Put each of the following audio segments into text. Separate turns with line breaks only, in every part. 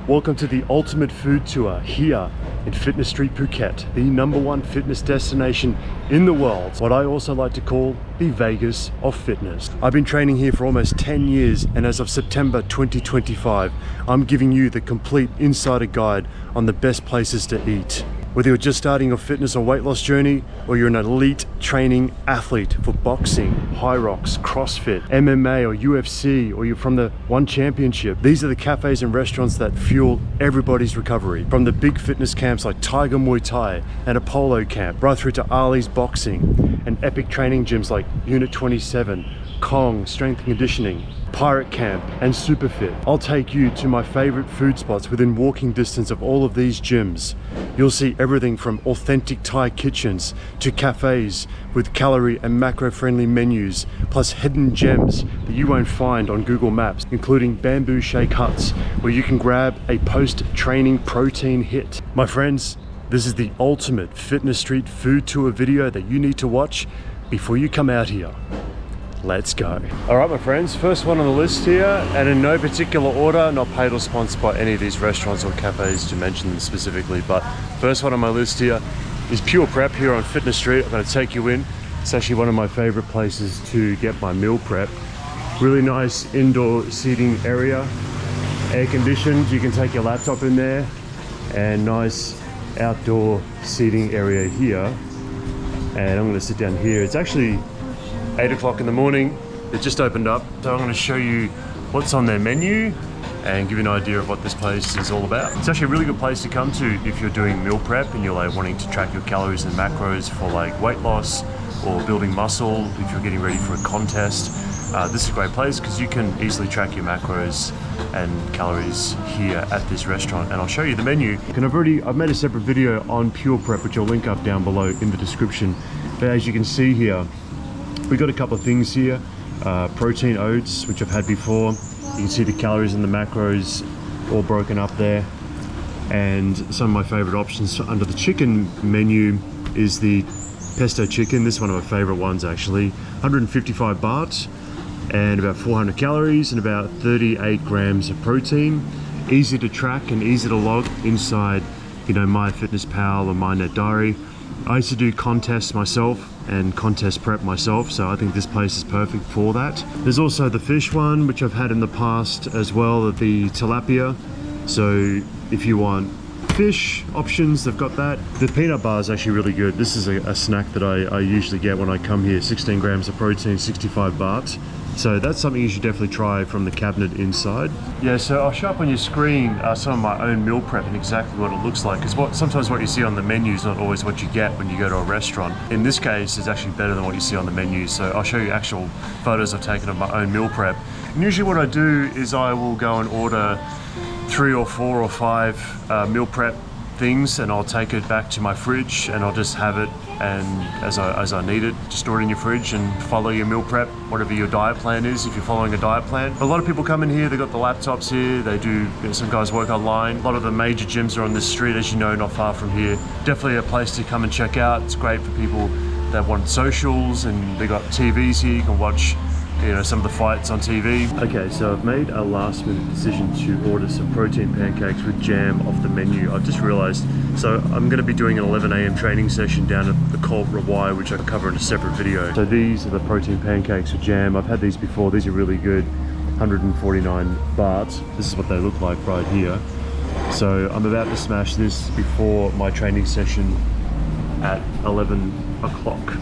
Welcome to the ultimate food tour here in Fitness Street Phuket, the #1 fitness destination in the world. What I also like to call the Vegas of fitness. I've been training here for almost 10 years, and as of September 2025, I'm giving you the complete insider guide on the best places to eat. Whether you're just starting your fitness or weight loss journey, or you're an elite training athlete for boxing, high rocks, CrossFit, MMA or UFC, or you're from the One Championship, these are the cafes and restaurants that fuel everybody's recovery. From the big fitness camps like Tiger Muay Thai and Apollo Camp, right through to Ali's Boxing, and epic training gyms like Unit 27, Kong Strength and Conditioning, Pirate Camp and Superfit. I'll take you to my favorite food spots within walking distance of all of these gyms. You'll see everything from authentic Thai kitchens to cafes with calorie and macro friendly menus, plus hidden gems that you won't find on Google Maps, including bamboo shake huts where you can grab a post-training protein hit. My friends, this is the ultimate Fitness Street food tour video that you need to watch before you come out here. Let's go. All right, my friends, first one on the list here, and in no particular order, not paid or sponsored by any of these restaurants or cafes to mention them specifically, but first one on my list here is Pure Prep here on Fitness Street. I'm going to take you in. It's actually one of my favorite places to get my meal prep. Really nice indoor seating area, air conditioned, you can take your laptop in there, and nice outdoor seating area here. And I'm going to sit down here. It's actually 8 o'clock in the morning. It just opened up, so I'm going to show you what's on their menu and give you an idea of what this place is all about. It's actually a really good place to come to if you're doing meal prep and you're like wanting to track your calories and macros for like weight loss or building muscle. If you're getting ready for a contest, this is a great place because you can easily track your macros and calories here at this restaurant, and I'll show you the menu. And I've made a separate video on Pure Prep, which I'll link up down below in the description. But as you can see here, we got a couple of things here. Protein oats, which I've had before. You can see the calories and the macros all broken up there. And some of my favorite options under the chicken menu is the pesto chicken. This is one of my favorite ones actually. 155 baht and about 400 calories and about 38 grams of protein. Easy to track and easy to log inside, you know, MyFitnessPal or MyNetDiary. I used to do contests myself and contest prep myself, so I think this place is perfect for that. There's also the fish one, which I've had in the past as well, the tilapia. So if you want fish options, they've got that. The peanut bar is actually really good. This is a snack that I usually get when I come here. 16 grams of protein, 65 baht. So that's something you should definitely try from the cabinet inside. Yeah, so I'll show up on your screen some of my own meal prep and exactly what it looks like. Because sometimes what you see on the menu is not always what you get when you go to a restaurant. In this case, it's actually better than what you see on the menu. So I'll show you actual photos I've taken of my own meal prep. And usually what I do is I will go and order 3 or 4 or 5 meal prep things, and I'll take it back to my fridge and I'll just have it and as I need it. Just store it in your fridge and follow your meal prep, whatever your diet plan is, if you're following a diet plan. A lot of people come in here, they've got the laptops here, they do, you know, some guys work online. A lot of the major gyms are on this street, as you know, not far from here. Definitely a place to come and check out. It's great for people that want socials, and they got TVs here, you can watch, you know, some of the fights on TV. Okay, so I've made a last minute decision to order some protein pancakes with jam off the menu. I've just realized, so I'm gonna be doing an 11 AM training session down at the Cult Rawai, which I'll cover in a separate video. So these are the protein pancakes with jam. I've had these before, these are really good. 149 baht. This is what they look like right here. So I'm about to smash this before my training session at 11 o'clock.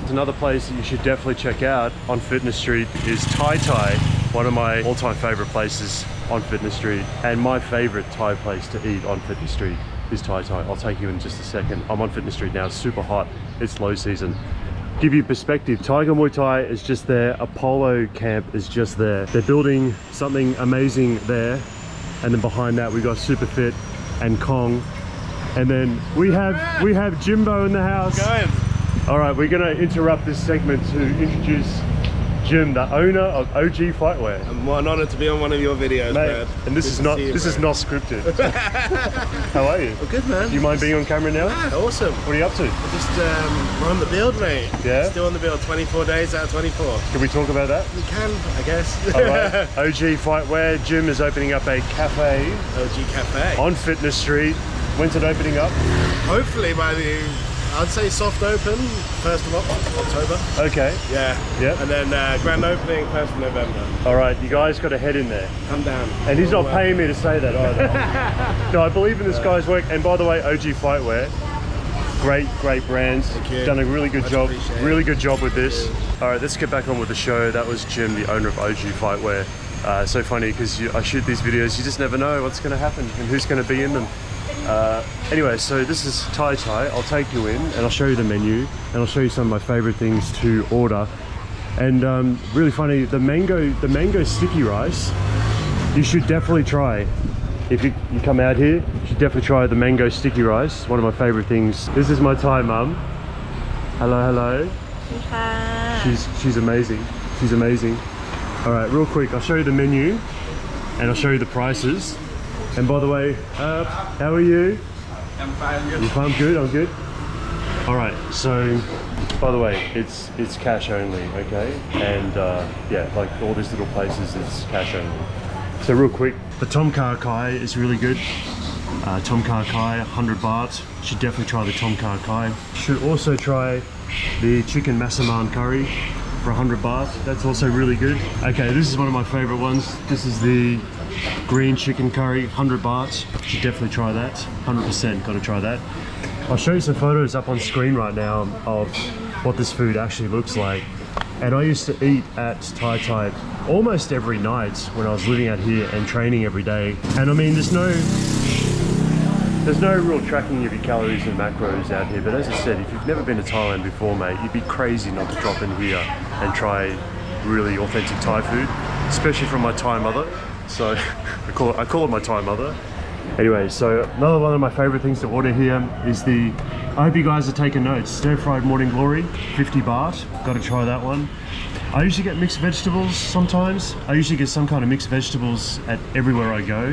Another place that you should definitely check out on Fitness Street is Thai Thai, one of my all-time favorite places on Fitness Street. And my favorite Thai place to eat on Fitness Street is Thai Thai. I'll take you in just a second. I'm on Fitness Street now, it's super hot, it's low season. Give you perspective, Tiger Muay Thai is just there, Apollo Camp is just there. They're building something amazing there. And then behind that we got Superfit and Kong. And then we have Jimbo in the house. All right, we're gonna interrupt this segment to introduce Jim, the owner of OG Fightwear.
I'm what an honor to be on one of your videos,
mate.
Brad.
And this is not scripted. How are you?
Well, good, man.
Do you mind being on camera now?
Ah, awesome.
What are you up to?
Just we're on the build, mate.
Yeah?
Still on the build, 24 days out of 24.
Can we talk about that?
We can, I guess.
All right. OG Fightwear. Jim is opening up a cafe.
OG Cafe.
On Fitness Street. When's it opening up?
Hopefully by I'd say soft open, 1st of October.
Okay.
Yeah.
Yeah.
And then grand opening, 1st of November.
All right, you guys got to head in there.
Come down.
And he's not paying me to say that either. No, I believe in this guy's work. And by the way, OG Fightwear, great brands.
Thank you.
Done a really good job.
Appreciate it.
Really good job with this. All right, let's get back on with the show. That was Jim, the owner of OG Fightwear. So funny because I shoot these videos, you just never know what's going to happen and who's going to be in them. Anyway, so this is Thai. I'll take you in and I'll show you the menu and I'll show you some of my favorite things to order. And really funny, the mango sticky rice, you should definitely try. If you come out here, you should definitely try the mango sticky rice. One of my favorite things. This is my Thai mum. Hello. She's amazing. She's amazing. All right, real quick, I'll show you the menu and I'll show you the prices. And by the way, how are you?
I'm fine.
You fine? I'm good. All right, so by the way, it's cash only, okay? And yeah, like all these little places, it's cash only. So real quick, the Tom Kha Kai is really good. Tom Kha Kai, 100 baht. Should definitely try the Tom Kha Kai. Should also try the chicken massaman curry for 100 baht. That's also really good. Okay, this is one of my favorite ones. This is the green chicken curry, 100 baht. Should definitely try that. 100% got to try that. I'll show you some photos up on screen right now of what this food actually looks like. And I used to eat at Thai almost every night when I was living out here and training every day. And I mean, there's no real tracking of your calories and macros out here. But as I said, if you've never been to Thailand before, mate, you'd be crazy not to drop in here and try really authentic Thai food, especially from my Thai mother. So I call it my Thai mother. Anyway, so another one of my favorite things to order here is I hope you guys are taking notes, stir-fried morning glory, 50 baht. Got to try that one. I usually get mixed vegetables sometimes. I usually get some kind of mixed vegetables at everywhere I go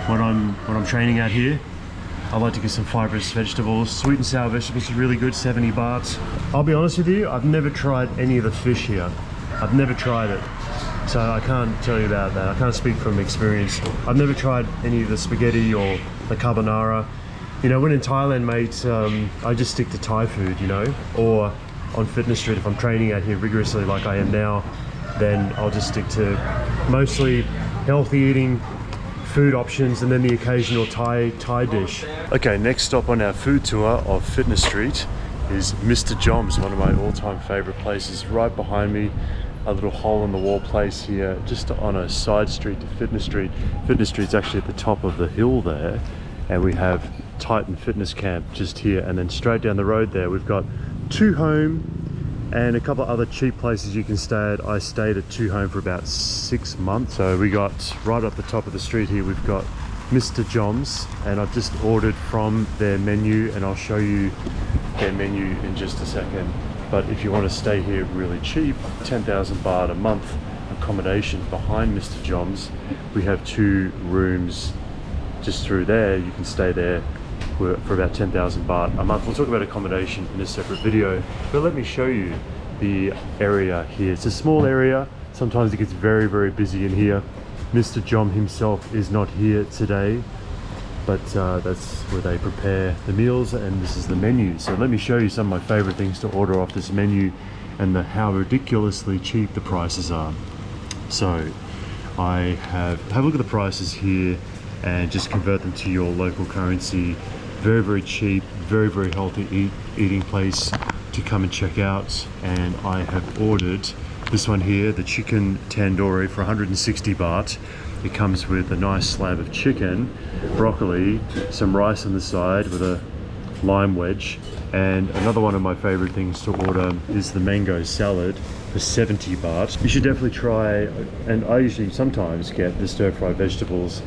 when I'm training out here. I like to get some fibrous vegetables. Sweet and sour vegetables are really good, 70 baht. I'll be honest with you, I've never tried any of the fish here. I've never tried it. So I can't tell you about that. I can't speak from experience. I've never tried any of the spaghetti or the carbonara. You know, when in Thailand, mate, I just stick to Thai food, you know, or on Fitness Street, if I'm training out here rigorously like I am now, then I'll just stick to mostly healthy eating food options and then the occasional Thai dish. Okay, next stop on our food tour of Fitness Street is Mr. Jom's, one of my all-time favorite places, right behind me. A little hole-in-the-wall place here, just on a side street to Fitness Street. Fitness Street's actually at the top of the hill there, and we have Titan Fitness Camp just here, and then straight down the road there we've got Two Home and a couple of other cheap places you can stay at. I stayed at Two Home for about 6 months. So we got right up the top of the street here, we've got Mr. Jom's, and I've just ordered from their menu, and I'll show you their menu in just a second. But if you want to stay here really cheap, 10,000 baht a month accommodation behind Mr. Jom's. We have 2 rooms just through there. You can stay there for about 10,000 baht a month. We'll talk about accommodation in a separate video, but let me show you the area here. It's a small area. Sometimes it gets very, very busy in here. Mr. Jom himself is not here today, but that's where they prepare the meals, and this is the menu. So let me show you some of my favorite things to order off this menu and how ridiculously cheap the prices are. So I have a look at the prices here and just convert them to your local currency. Very, very cheap, very, very healthy eating place to come and check out. And I have ordered this one here, the chicken tandoori, for 160 baht. It comes with a nice slab of chicken, broccoli, some rice on the side with a lime wedge. And another one of my favorite things to order is the mango salad for 70 baht. You should definitely try, and I usually sometimes get the stir-fried vegetables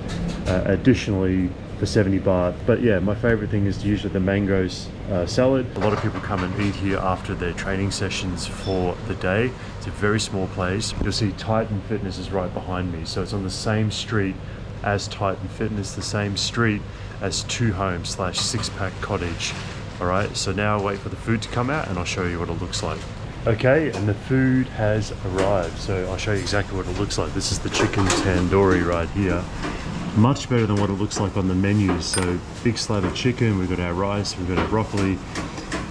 additionally for 70 baht. But yeah, my favorite thing is usually the mangoes salad. A lot of people come and eat here after their training sessions for the day. It's a very small place. You'll see Titan Fitness is right behind me, so it's on the same street as Titan Fitness, the same street as 2 Homes / Six Pack Cottage. All right, so now I'll wait for the food to come out and I'll show you what it looks like. Okay, and the food has arrived, so I'll show you exactly what it looks like. This is the chicken tandoori right here. Much better than what it looks like on the menus. So big slab of chicken, we've got our rice, we've got our broccoli,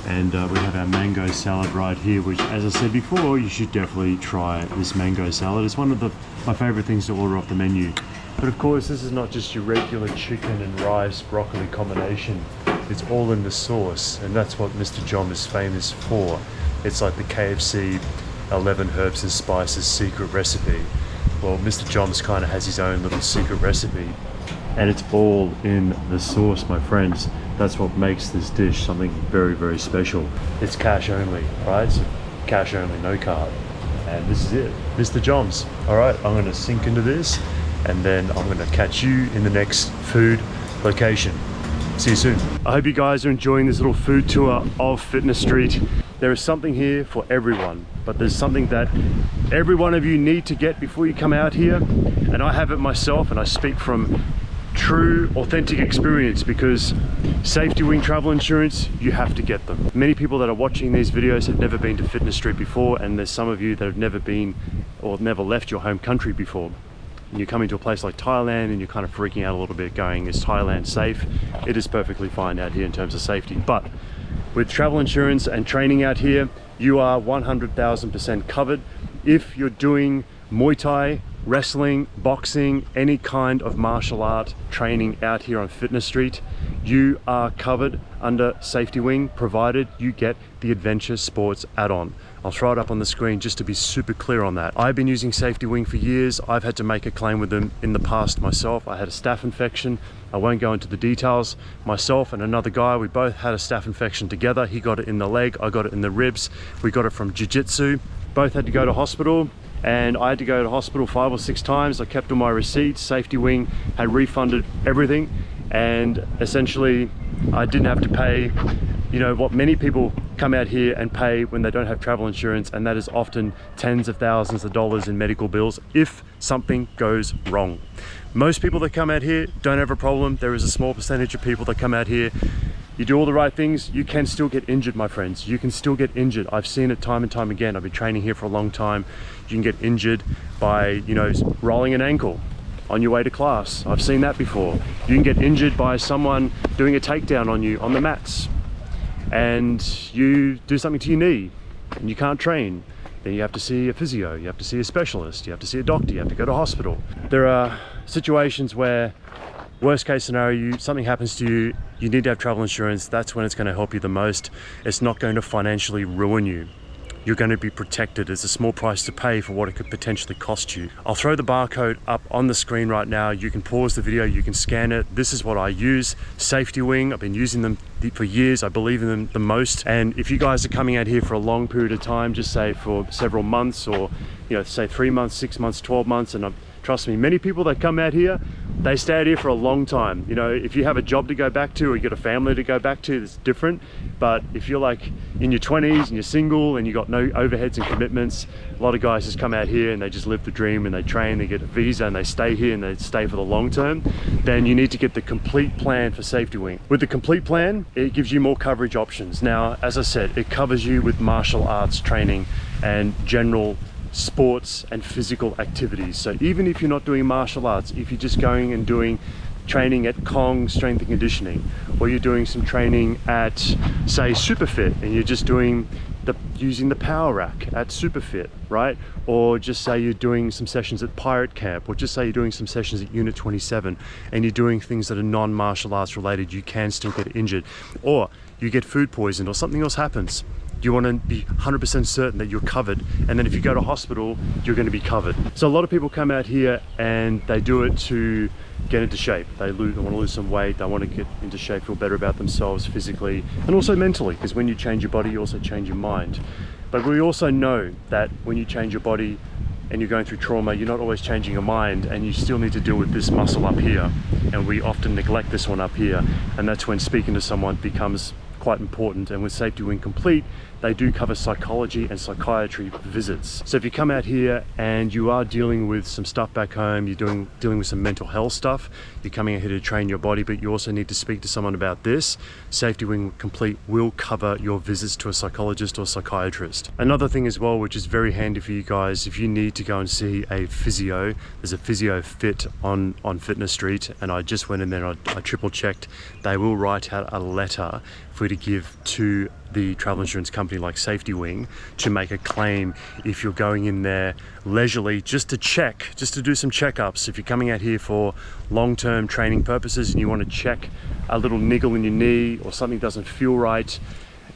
and we have our mango salad right here, which, as I said before, you should definitely try this mango salad. It's one of my favorite things to order off the menu. But of course, this is not just your regular chicken and rice broccoli combination. It's all in the sauce, and that's what Mr. Jom is famous for. It's like the KFC 11 herbs and spices secret recipe. Well, Mr. Jom's kind of has his own little secret recipe, and it's all in the sauce, my friends. That's what makes this dish something very, very special. It's cash only, right? So cash only, no card. And this is it, Mr. Jom's. All right, I'm gonna sink into this, and then I'm gonna catch you in the next food location. See you soon. I hope you guys are enjoying this little food tour of Fitness Street. There is something here for everyone, but there's something that every one of you need to get before you come out here. And I have it myself, and I speak from true, authentic experience, because safety wing travel insurance, you have to get them. Many people that are watching these videos have never been to Fitness Street before, and there's some of you that have never been or never left your home country before. And you're coming to a place like Thailand and you're kind of freaking out a little bit, going, is Thailand safe? It is perfectly fine out here in terms of safety. But with travel insurance and training out here, you are 100,000% covered. If you're doing Muay Thai, wrestling, boxing, any kind of martial art training out here on Fitness Street, you are covered under Safety Wing, provided you get the Adventure Sports add-on. I'll throw it up on the screen just to be super clear on that. I've been using Safety Wing for years. I've had to make a claim with them in the past myself. I had a staph infection. I won't go into the details. Myself and another guy, we both had a staph infection together. He got it in the leg, I got it in the ribs. We got it from jiu-jitsu. Both had to go to hospital, and I had to go to hospital 5 or 6 times. I kept all my receipts. Safety Wing had refunded everything, and essentially I didn't have to pay, you know, what many people come out here and pay when they don't have travel insurance, and that is often tens of thousands of dollars in medical bills if something goes wrong. Most people that come out here don't have a problem. There is a small percentage of people that come out here, you do all the right things, you can still get injured, my friends. You can still get injured. I've seen it time and time again. I've been training here for a long time. You can get injured by, you know, rolling an ankle on your way to class. I've seen that before. You can get injured by someone doing a takedown on you on the mats, and you do something to your knee and you can't train. Then you have to see a physio, you have to see a specialist, you have to see a doctor, you have to go to hospital. There are situations where, worst case scenario, something happens to you, you need to have travel insurance. That's when it's going to help you the most. It's not going to financially ruin you. You're going to be protected. It's a small price to pay for what it could potentially cost you. I'll throw the barcode up on the screen right now. You can pause the video, you can scan it. This is what I use, Safety Wing. I've been using them for years. I believe in them the most. And if you guys are coming out here for a long period of time, just say for several months, or, you know, say 3 months, 6 months, 12 months, and trust me, many people that come out here, they stay out here for a long time. You know, if you have a job to go back to, or you got a family to go back to, it's different. But if you're like in your 20s and you're single and you got no overheads and commitments, a lot of guys just come out here and they just live the dream, and they train, they get a visa, and they stay here, and they stay for the long term. Then you need to get the complete plan for Safety Wing. With the complete plan, it gives you more coverage options. Now, as I said, it covers you with martial arts training and general sports and physical activities. So even if you're not doing martial arts, if you're just going and doing training at Kong Strength and Conditioning, or you're doing some training at, say, Superfit, and you're just doing using the power rack at Superfit, right? Or just say you're doing some sessions at Pirate Camp, or just say you're doing some sessions at Unit 27, and you're doing things that are non-martial arts related, you can still get injured. Or you get food poisoned, or something else happens. You want to be 100% certain that you're covered, and then if you go to hospital, you're going to be covered. So a lot of people come out here and they do it to get into shape. They want to lose some weight, they want to get into shape, feel better about themselves physically and also mentally, because when you change your body, you also change your mind. But we also know that when you change your body, and you're going through trauma, you're not always changing your mind, and you still need to deal with this muscle up here, and we often neglect this one up here, and that's when speaking to someone becomes quite important. And with Safety Wing Complete, they do cover psychology and psychiatry visits. So if you come out here and you are dealing with some stuff back home, you're dealing with some mental health stuff, you're coming out here to train your body, but you also need to speak to someone about this, Safety Wing Complete will cover your visits to a psychologist or psychiatrist. Another thing as well, which is very handy for you guys, if you need to go and see a physio, there's a physio fit on Fitness Street, and I just went in there and I triple checked. They will write out a letter for you to give to the travel insurance company like Safety Wing to make a claim if you're going in there leisurely just to check, just to do some checkups. If you're coming out here for long-term training purposes and you want to check a little niggle in your knee or something doesn't feel right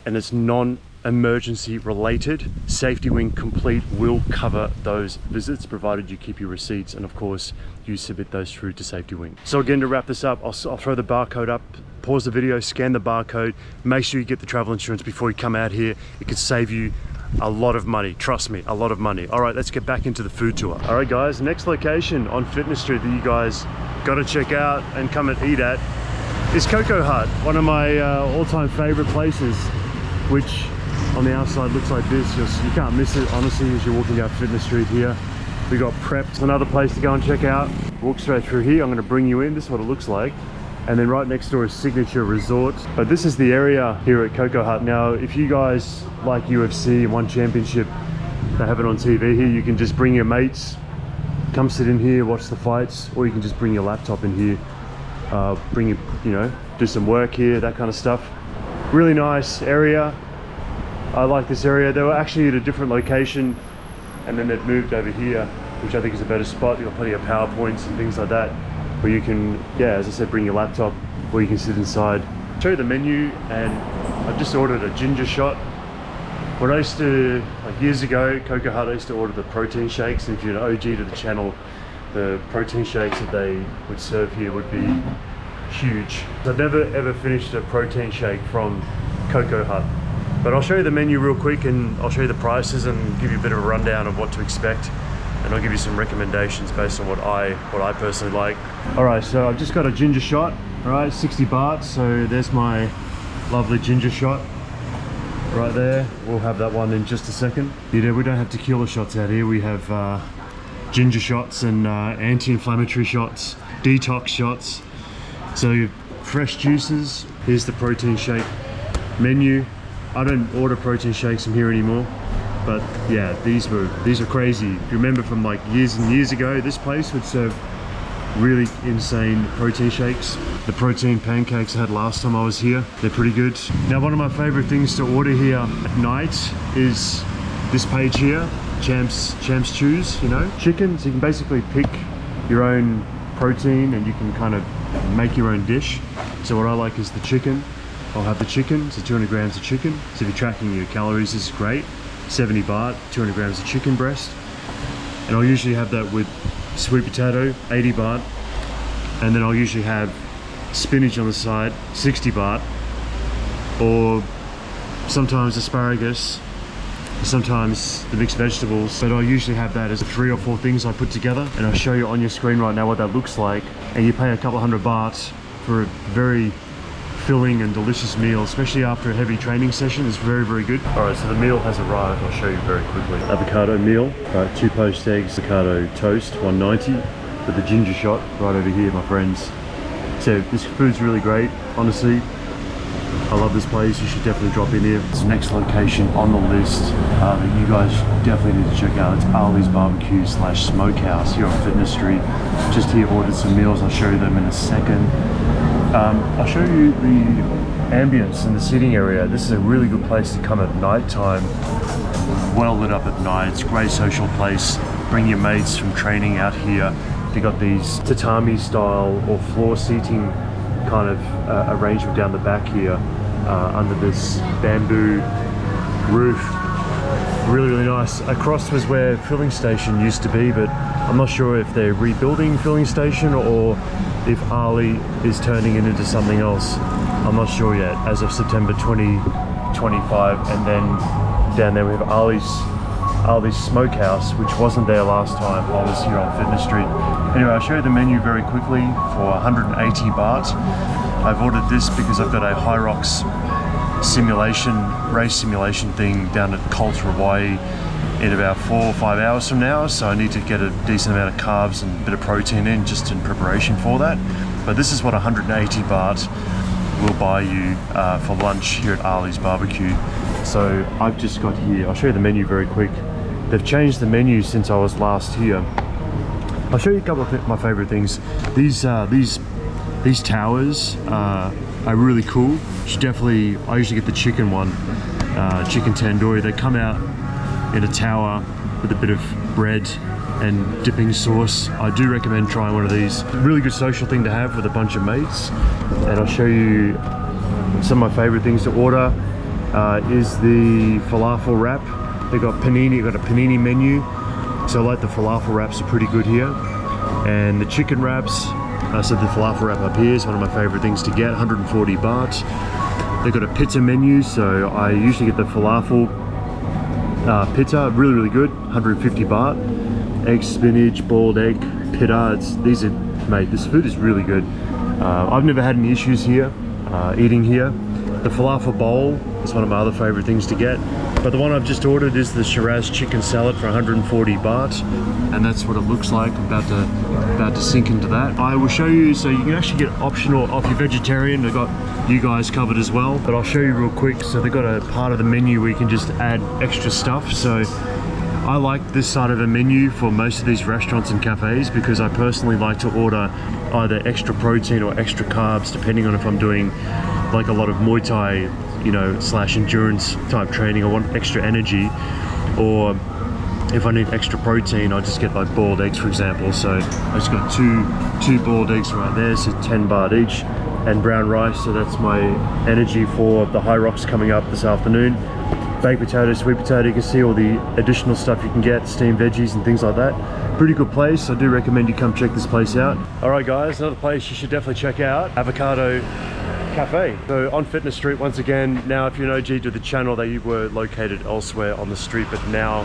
and it's non-emergency related, Safety Wing Complete will cover those visits provided you keep your receipts, and of course you submit those through to Safety Wing. So again, to wrap this up, I'll throw the barcode up. Pause the video, scan the barcode, make sure you get the travel insurance before you come out here. It could save you a lot of money, trust me, a lot of money. All right, let's get back into the food tour. All right guys, next location on Fitness Street that you guys gotta check out and come and eat at is Koko Hut, one of my all-time favorite places, which on the outside looks like this. You can't miss it, honestly, as you're walking down Fitness Street here. We got Prepped, another place to go and check out. Walk straight through here, I'm gonna bring you in, this is what it looks like. And then right next door is Signature Resort. But this is the area here at Koko Hut. Now, if you guys like UFC and One Championship, they have it on TV here, you can just bring your mates, come sit in here, watch the fights, or you can just bring your laptop in here, do some work here, that kind of stuff. Really nice area. I like this area. They were actually at a different location and then they've moved over here, which I think is a better spot. You've got plenty of PowerPoints and things like that, where you can, yeah, as I said, bring your laptop, or you can sit inside. I'll show you the menu, and I've just ordered a ginger shot. When I used to, like years ago, Koko Hut, I used to order the protein shakes, and if you're an OG to the channel, the protein shakes that they would serve here would be huge. I've never ever finished a protein shake from Koko Hut. But I'll show you the menu real quick, and I'll show you the prices and give you a bit of a rundown of what to expect. And I'll give you some recommendations based on what I personally like. All right, so I've just got a ginger shot, all right, 60 baht. So there's my lovely ginger shot right there. We'll have that one in just a second. Yeah, we don't have tequila shots out here. We have ginger shots and anti-inflammatory shots, detox shots. So fresh juices. Here's the protein shake menu. I don't order protein shakes from here anymore. But yeah, these are crazy. If you remember from like years and years ago, this place would serve really insane protein shakes. The protein pancakes I had last time I was here, they're pretty good. Now, one of my favorite things to order here at night is this page here, Champs Choose, you know, chicken. So you can basically pick your own protein and you can kind of make your own dish. So what I like is the chicken. I'll have the chicken, so 200 grams of chicken. So if you're tracking your calories, this is great. 70 baht, 200 grams of chicken breast. And I'll usually have that with sweet potato, 80 baht. And then I'll usually have spinach on the side, 60 baht. Or sometimes asparagus, sometimes the mixed vegetables. But I'll usually have that as 3 or 4 things I put together. And I'll show you on your screen right now what that looks like. And you pay a couple hundred baht for a very filling and delicious meal, especially after a heavy training session. Is very, very good. All right, so the meal has arrived. I'll show you very quickly. Avocado meal, 2 poached eggs, avocado toast, 190, with the ginger shot right over here, my friends. So this food's really great, honestly. I love this place. You should definitely drop in here. It's the next location on the list that you guys definitely need to check out. It's Ali's Barbecue / Smokehouse here on Fitness Street. Just here ordered some meals. I'll show you them in a second. I'll show you the ambience and the seating area. This is a really good place to come at night time. Well lit up at night. It's a great social place. Bring your mates from training out here. They got these tatami style or floor seating kind of arrangement down the back here under this bamboo roof. Really, really nice. Across was where filling station used to be, but I'm not sure if they're rebuilding filling station or if Ali is turning it into something else. I'm not sure yet, as of September 2025. And then down there we have Ali's Ali's Smokehouse, which wasn't there last time I was here on Fitness Street. Anyway, I'll show you the menu very quickly for 180 baht. I've ordered this because I've got a High Rocks race simulation thing down at Coles, Hawaii in about 4 or 5 hours from now, so I need to get a decent amount of carbs and a bit of protein in just in preparation for that. But this is what 180 baht will buy you for lunch here at Ali's Barbecue. So I've just got here, I'll show you the menu very quick. They've changed the menu since I was last here. I'll show you a couple of my favorite things. These towers are really cool. I usually get the chicken one, chicken tandoori. They come out in a tower with a bit of bread and dipping sauce. I do recommend trying one of these. Really good social thing to have with a bunch of mates. And I'll show you some of my favorite things to order. Is the falafel wrap. They've got panini, got a panini menu. So I like the falafel wraps are pretty good here. And the chicken wraps, so the falafel wrap up here is one of my favorite things to get, 140 baht. They've got a pizza menu, so I usually get the falafel pizza, really good, 150 baht. Egg, spinach, boiled egg, pita. Mate, this food is really good. I've never had any issues here, eating here. The falafel bowl is one of my other favorite things to get. But the one I've just ordered is the Shiraz chicken salad for 140 baht. And that's what it looks like. I'm about to sink into that. I will show you, so you can actually get optional off your vegetarian. They've got you guys covered as well. But I'll show you real quick. So they've got a part of the menu where you can just add extra stuff. So I like this side of the menu for most of these restaurants and cafes because I personally like to order either extra protein or extra carbs depending on if I'm doing like a lot of Muay Thai, you know, / endurance type training. I want extra energy, or if I need extra protein, I just get like boiled eggs, for example. So I just got two boiled eggs right there, so 10 baht each, and brown rice. So that's my energy for the High Rocks coming up this afternoon. Baked potato, sweet potato, you can see all the additional stuff you can get, steamed veggies and things like that. Pretty good place. I do recommend you come check this place out. All right guys, another place you should definitely check out, Avocado Cafe. So on Fitness Street once again. Now if you're an OG to the channel, they were located elsewhere on the street, but now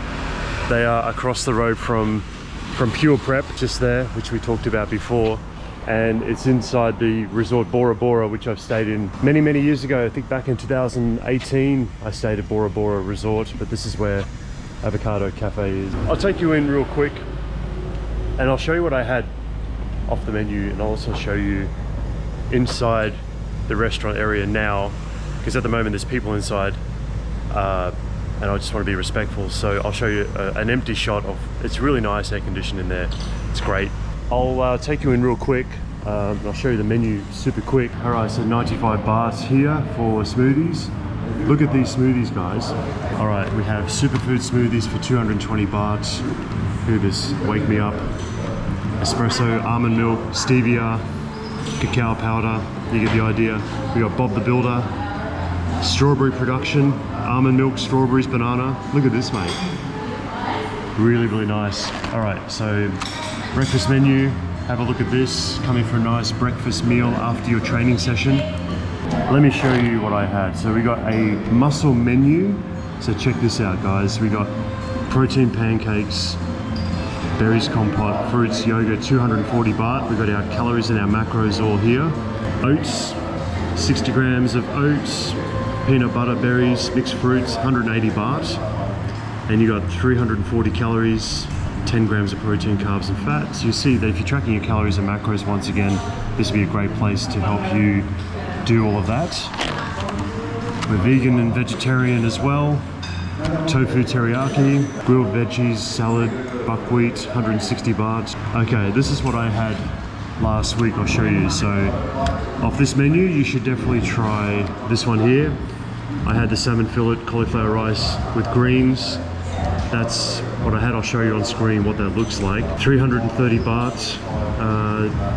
they are across the road from Pure Prep, just there, which we talked about before. And it's inside the resort Bora Bora, which I've stayed in many years ago. I think back in 2018 I stayed at Bora Bora Resort, but this is where Avocado Cafe is. I'll take you in real quick and I'll show you what I had off the menu, and I'll also show you inside the restaurant area now, because at the moment there's people inside and I just want to be respectful. So I'll show you an empty shot of, it's really nice air conditioned in there, it's great. I'll take you in real quick. I'll show you the menu super quick. All right, so 95 bahts here for smoothies. Look at these smoothies, guys. All right, we have superfood smoothies for 220 bahts. Look at this, wake me up. Espresso, almond milk, stevia, cacao powder. You get the idea. We got Bob the Builder, strawberry production, almond milk, strawberries, banana. Look at this, mate. Really nice. All right, so breakfast menu, have a look at this. Coming for a nice breakfast meal after your training session. Let me show you what I had. So we got a muscle menu. So check this out, guys. We got protein pancakes, berries compote, fruits, yogurt, 240 baht. We got our calories and our macros all here. Oats, 60 grams of oats, peanut butter, berries, mixed fruits, 180 baht. And you got 340 calories, 10 grams of protein, carbs and fat. So you see that if you're tracking your calories and macros, once again, this would be a great place to help you do all of that. We're vegan and vegetarian as well. Tofu teriyaki, grilled veggies, salad, buckwheat, 160 baht. Okay, this is what I had last week, I'll show you. So off this menu, you should definitely try this one here. I had the salmon fillet, cauliflower rice with greens. That's what I had. I'll show you on screen what that looks like. 330 baht,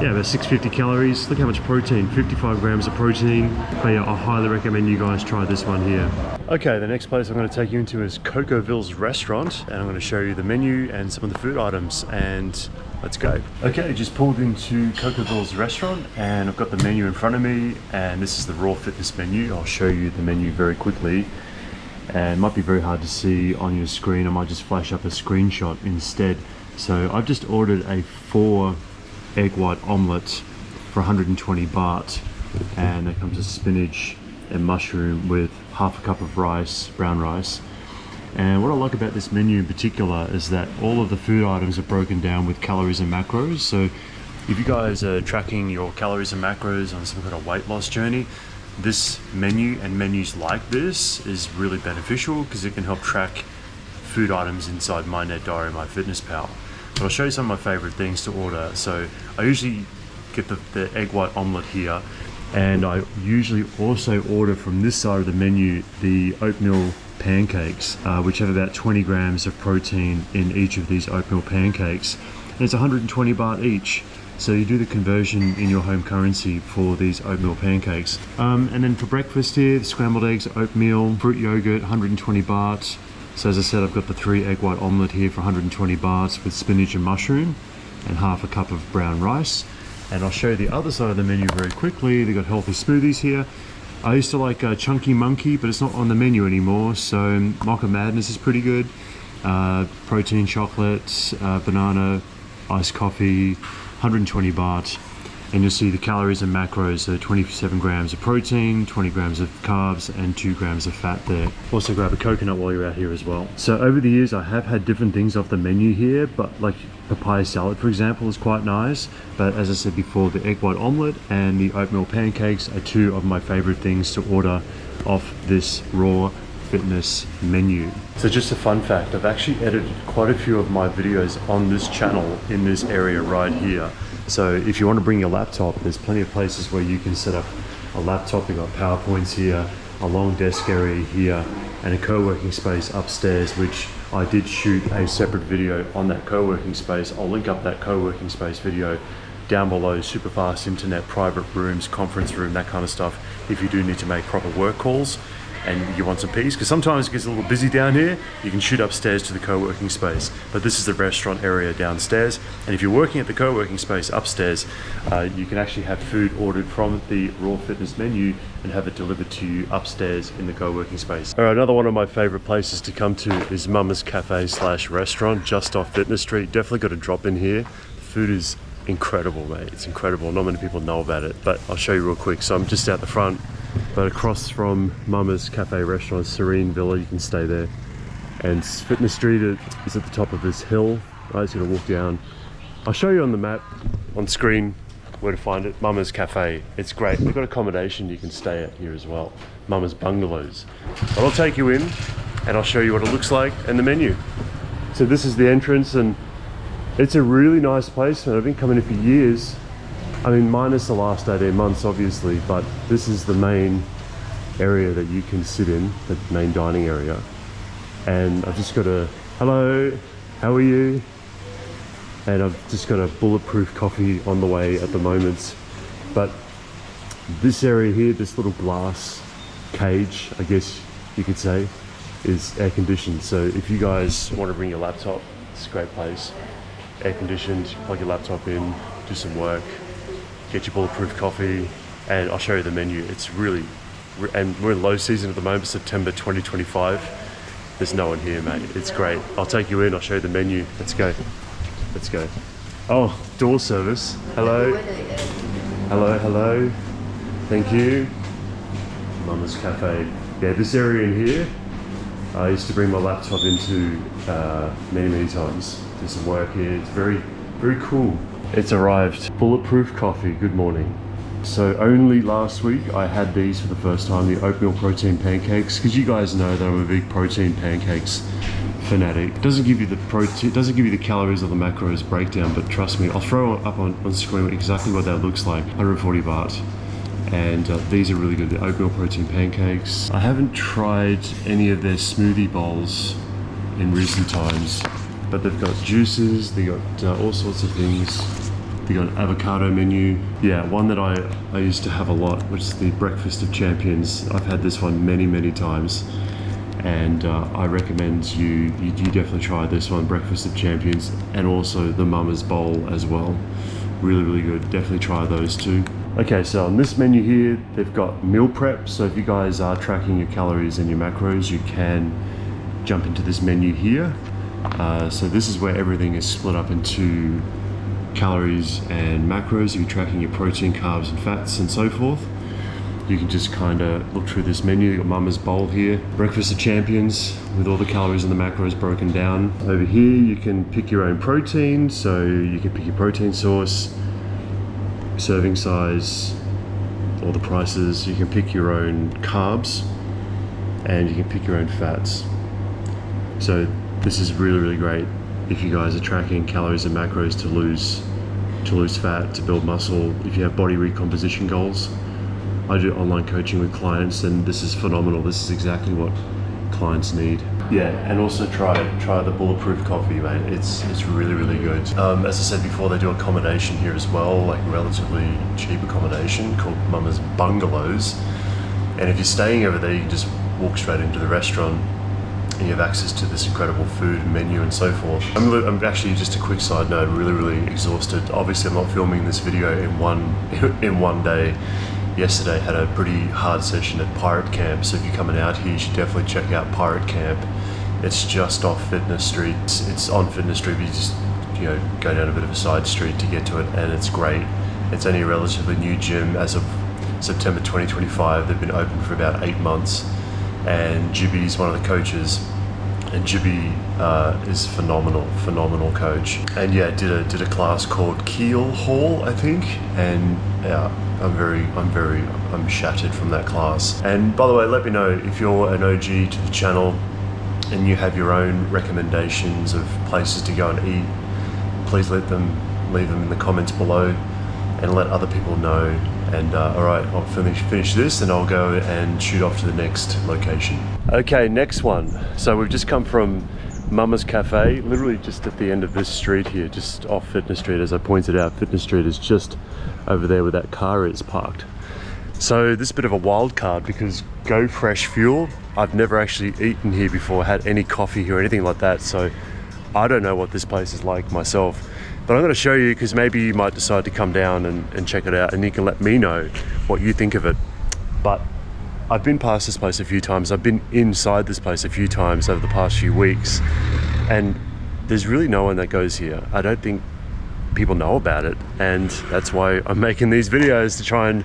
yeah, about 650 calories. Look how much protein, 55 grams of protein. But yeah, I highly recommend you guys try this one here. Okay, the next place I'm going to take you into is Cocoville Restaurant, and I'm going to show you the menu and some of the food items, and let's go. Okay, just pulled into Cocoville Restaurant and I've got the menu in front of me, and this is the raw fitness menu. I'll show you the menu very quickly. and it might be very hard to see on your screen. I might just flash up a screenshot instead. So I've just ordered a 4 egg white omelette for 120 baht, and it comes with spinach and mushroom with half a cup of rice, brown rice. And what I like about this menu in particular is that all of the food items are broken down with calories and macros. So if you guys are tracking your calories and macros on some kind of weight loss journey, this menu and menus like this is really beneficial because it can help track food items inside my Net Diary, my Fitness Pal. But I'll show you some of my favorite things to order. So I usually get the egg white omelette here, and I usually also order from this side of the menu the oatmeal pancakes, which have about 20 grams of protein in each of these oatmeal pancakes, and it's 120 baht each. So you do the conversion in your home currency for these oatmeal pancakes. And then for breakfast here, scrambled eggs, oatmeal, fruit yogurt, 120 baht. So as I said, I've got the 3 egg white omelette here for 120 bahts with spinach and mushroom and half a cup of brown rice. And I'll show you the other side of the menu very quickly. They've got healthy smoothies here. I used to like Chunky Monkey, but it's not on the menu anymore. So Mocha Madness is pretty good. Protein chocolate, banana, iced coffee, 120 baht, and you'll see the calories and macros. So 27 grams of protein, 20 grams of carbs, and 2 grams of fat there. Also grab a coconut while you're out here as well. So over the years I have had different things off the menu here, but like papaya salad for example is quite nice. But as I said before, the egg white omelette and the oatmeal pancakes are 2 of my favorite things to order off this raw fitness menu. So just a fun fact, I've actually edited quite a few of my videos on this channel in this area right here. So if you want to bring your laptop, there's plenty of places where you can set up a laptop. You've got PowerPoints here, a long desk area here, and a co-working space upstairs, which I did shoot a separate video on that co-working space. I'll link up that co-working space video down below. Super fast internet, private rooms, conference room, that kind of stuff, if you do need to make proper work calls and you want some peace, because sometimes it gets a little busy down here. You can shoot upstairs to the co-working space, but this is the restaurant area downstairs. And if you're working at the co-working space upstairs, you can actually have food ordered from the raw fitness menu and have it delivered to you upstairs in the co-working space. All right, another one of my favorite places to come to is Mama's Cafe / restaurant, just off Fitness Street. Definitely got to drop in here. The food is incredible, mate. It's incredible. Not many people know about it, but I'll show you real quick. So I'm just out the front, but across from Mama's Cafe Restaurant, Serene Villa, you can stay there. And Fitness Street is at the top of this hill. Right, just gonna walk down. I'll show you on the map, on screen, where to find it. Mama's Cafe. It's great. They've got accommodation you can stay at here as well. Mama's Bungalows. But I'll take you in and I'll show you what it looks like and the menu. So this is the entrance, and it's a really nice place, and I've been coming here for years. I mean, minus the last 18 months, obviously, but this is the main area that you can sit in, the main dining area. And I've just got a, hello, how are you? And I've just got a bulletproof coffee on the way at the moment. But this area here, this little glass cage, I guess you could say, is air conditioned. So if you guys want to bring your laptop, it's a great place. Air conditioned, plug your laptop in, do some work, get your bulletproof coffee, and I'll show you the menu. It's really, and we're in low season at the moment, September 2025. There's no one here, mate. It's great. I'll take you in, I'll show you the menu. Let's go. Let's go. Oh, door service. Hello. Hello, hello. Thank you. Mama's Cafe. Yeah, this area in here, I used to bring my laptop into many times. Do some work here. It's very, very cool. It's arrived. Bulletproof coffee. Good morning. So only last week I had these for the first time, the oatmeal protein pancakes, because you guys know that I'm a big protein pancakes fanatic. It doesn't give you the protein, doesn't give you the calories or the macros breakdown, but trust me, I'll throw up on screen exactly what that looks like. 140 baht. And these are really good, the oatmeal protein pancakes. I haven't tried any of their smoothie bowls in recent times, but they've got juices, they got all sorts of things. They got an avocado menu. Yeah, one that I used to have a lot, which is the Breakfast of Champions. I've had this one many times, and I recommend you definitely try this one, Breakfast of Champions, and also the Mama's Bowl as well. Really, really good. Definitely try those too. Okay, so on this menu here, they've got meal prep. So if you guys are tracking your calories and your macros, you can jump into this menu here. So this is where everything is split up into calories and macros. If you're tracking your protein, carbs and fats and so forth, you can just kind of look through this menu. You've got Mama's bowl here, breakfast of champions with all the calories and the macros broken down. Over here you can pick your own protein, so you can pick your protein source, serving size, all the prices. You can pick your own carbs and you can pick your own fats. So this is really, really great if you guys are tracking calories and macros to lose fat, to build muscle, if you have body recomposition goals. I do online coaching with clients and this is phenomenal. This is exactly what clients need. Yeah, and also try the bulletproof coffee, mate. It's really, really good. As I said before, they do accommodation here as well, like relatively cheap accommodation called Mama's Bungalows. And if you're staying over there, you can just walk straight into the restaurant and you have access to this incredible food menu and so forth. I'm actually, just a quick side note, really, really exhausted. Obviously, I'm not filming this video in one day. Yesterday had a pretty hard session at Pirate Camp, so if you're coming out here, you should definitely check out Pirate Camp. It's just off Fitness Street. It's on Fitness Street, but you just go down a bit of a side street to get to it, and it's great. It's only a relatively new gym as of September 2025. They've been open for about 8 months, and Jibby's one of the coaches. And Jibby is phenomenal coach. And yeah, did a class called Keel Hall, I think. And yeah, I'm shattered from that class. And by the way, let me know if you're an OG to the channel and you have your own recommendations of places to go and eat. Please leave them in the comments below and let other people know. And all right, I'll finish this and I'll go and shoot off to the next location. Okay, next one. So we've just come from Mama's Cafe, literally just at the end of this street here, just off Fitness Street. As I pointed out, Fitness Street is just over there where that car is parked. So this is a bit of a wild card because Go Fresh Fuel, I've never actually eaten here before, had any coffee here or anything like that. So I don't know what this place is like myself. But I'm going to show you because maybe you might decide to come down and check it out and you can let me know what you think of it. But I've been past this place a few times. I've been inside this place a few times over the past few weeks and there's really no one that goes here. I don't think people know about it, and that's why I'm making these videos, to try and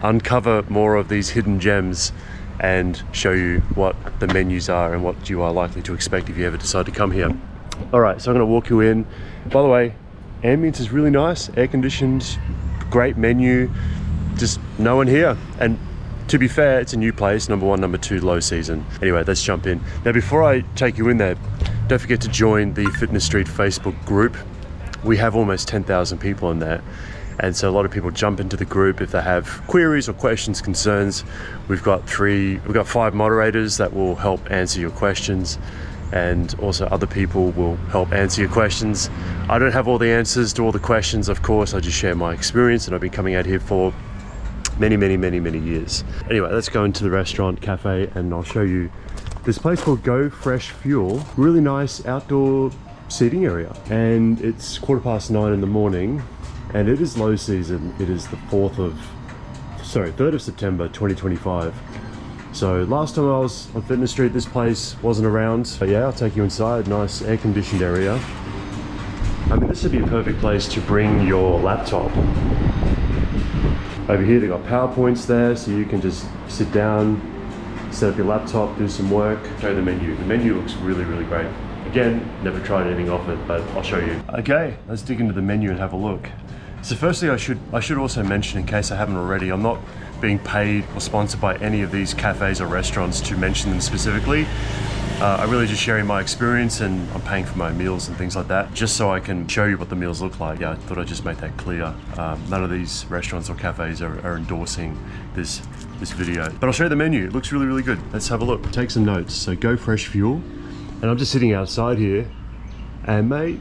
uncover more of these hidden gems and show you what the menus are and what you are likely to expect if you ever decide to come here. All right, so I'm going to walk you in. By the way, ambience is really nice, air conditioned, great menu, just no one here. And to be fair, it's a new place, number one, number two, low season. Anyway, let's jump in. Now, before I take you in there, don't forget to join the Fitness Street Facebook group. We have almost 10,000 people in there. And so a lot of people jump into the group if they have queries or questions, concerns. We've got 5 moderators that will help answer your questions. And also other people will help answer your questions. I don't have all the answers to all the questions, of course. I just share my experience, and I've been coming out here for many years. Anyway, let's go into the restaurant cafe and I'll show you this place called Go Fresh Fuel. Really nice outdoor seating area. And it's 9:15 in the morning and it is low season. It is the 3rd of September 2025. So last time I was on Fitness Street, this place wasn't around. But yeah, I'll take you inside. Nice air-conditioned area. I mean, this would be a perfect place to bring your laptop. Over here, they've got PowerPoints there, so you can just sit down, set up your laptop, do some work, show you the menu. The menu looks really great. Again, never tried anything off it, but I'll show you. Okay, let's dig into the menu and have a look. So firstly, I should also mention, in case I haven't already, I'm not being paid or sponsored by any of these cafes or restaurants to mention them specifically. I'm really just sharing my experience, and I'm paying for my meals and things like that, just so I can show you what the meals look like. Yeah, I thought I'd just make that clear. None of these restaurants or cafes are endorsing this video. But I'll show you the menu. It looks really good. Let's have a look. Take some notes. So Go Fresh Fuel. And I'm just sitting outside here, and mate,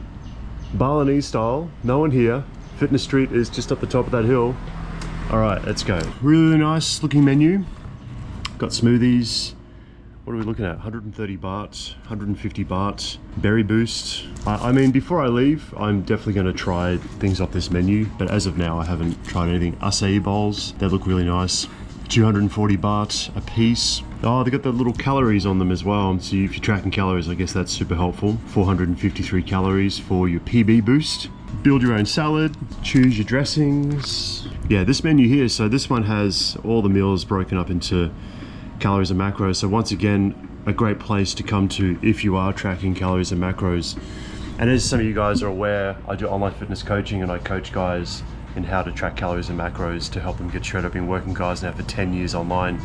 Balinese style, no one here. Fitness Street is just up the top of that hill. All right, let's go. Really nice looking menu. Got smoothies, what are we looking at? 130 bahts, 150 bahts, berry boost. I mean, before I leave, I'm definitely going to try things off this menu, but as of now, I haven't tried anything. Acai bowls, they look really nice. 240 bahts a piece. Oh, they got the little calories on them as well. So if you're tracking calories, I guess that's super helpful. 453 calories for your PB boost. Build your own salad, choose your dressings. Yeah, this menu here, so this one has all the meals broken up into calories and macros. So once again, a great place to come to if you are tracking calories and macros. And as some of you guys are aware, I do online fitness coaching and I coach guys in how to track calories and macros to help them get shredded. I've been working guys now for 10 years online,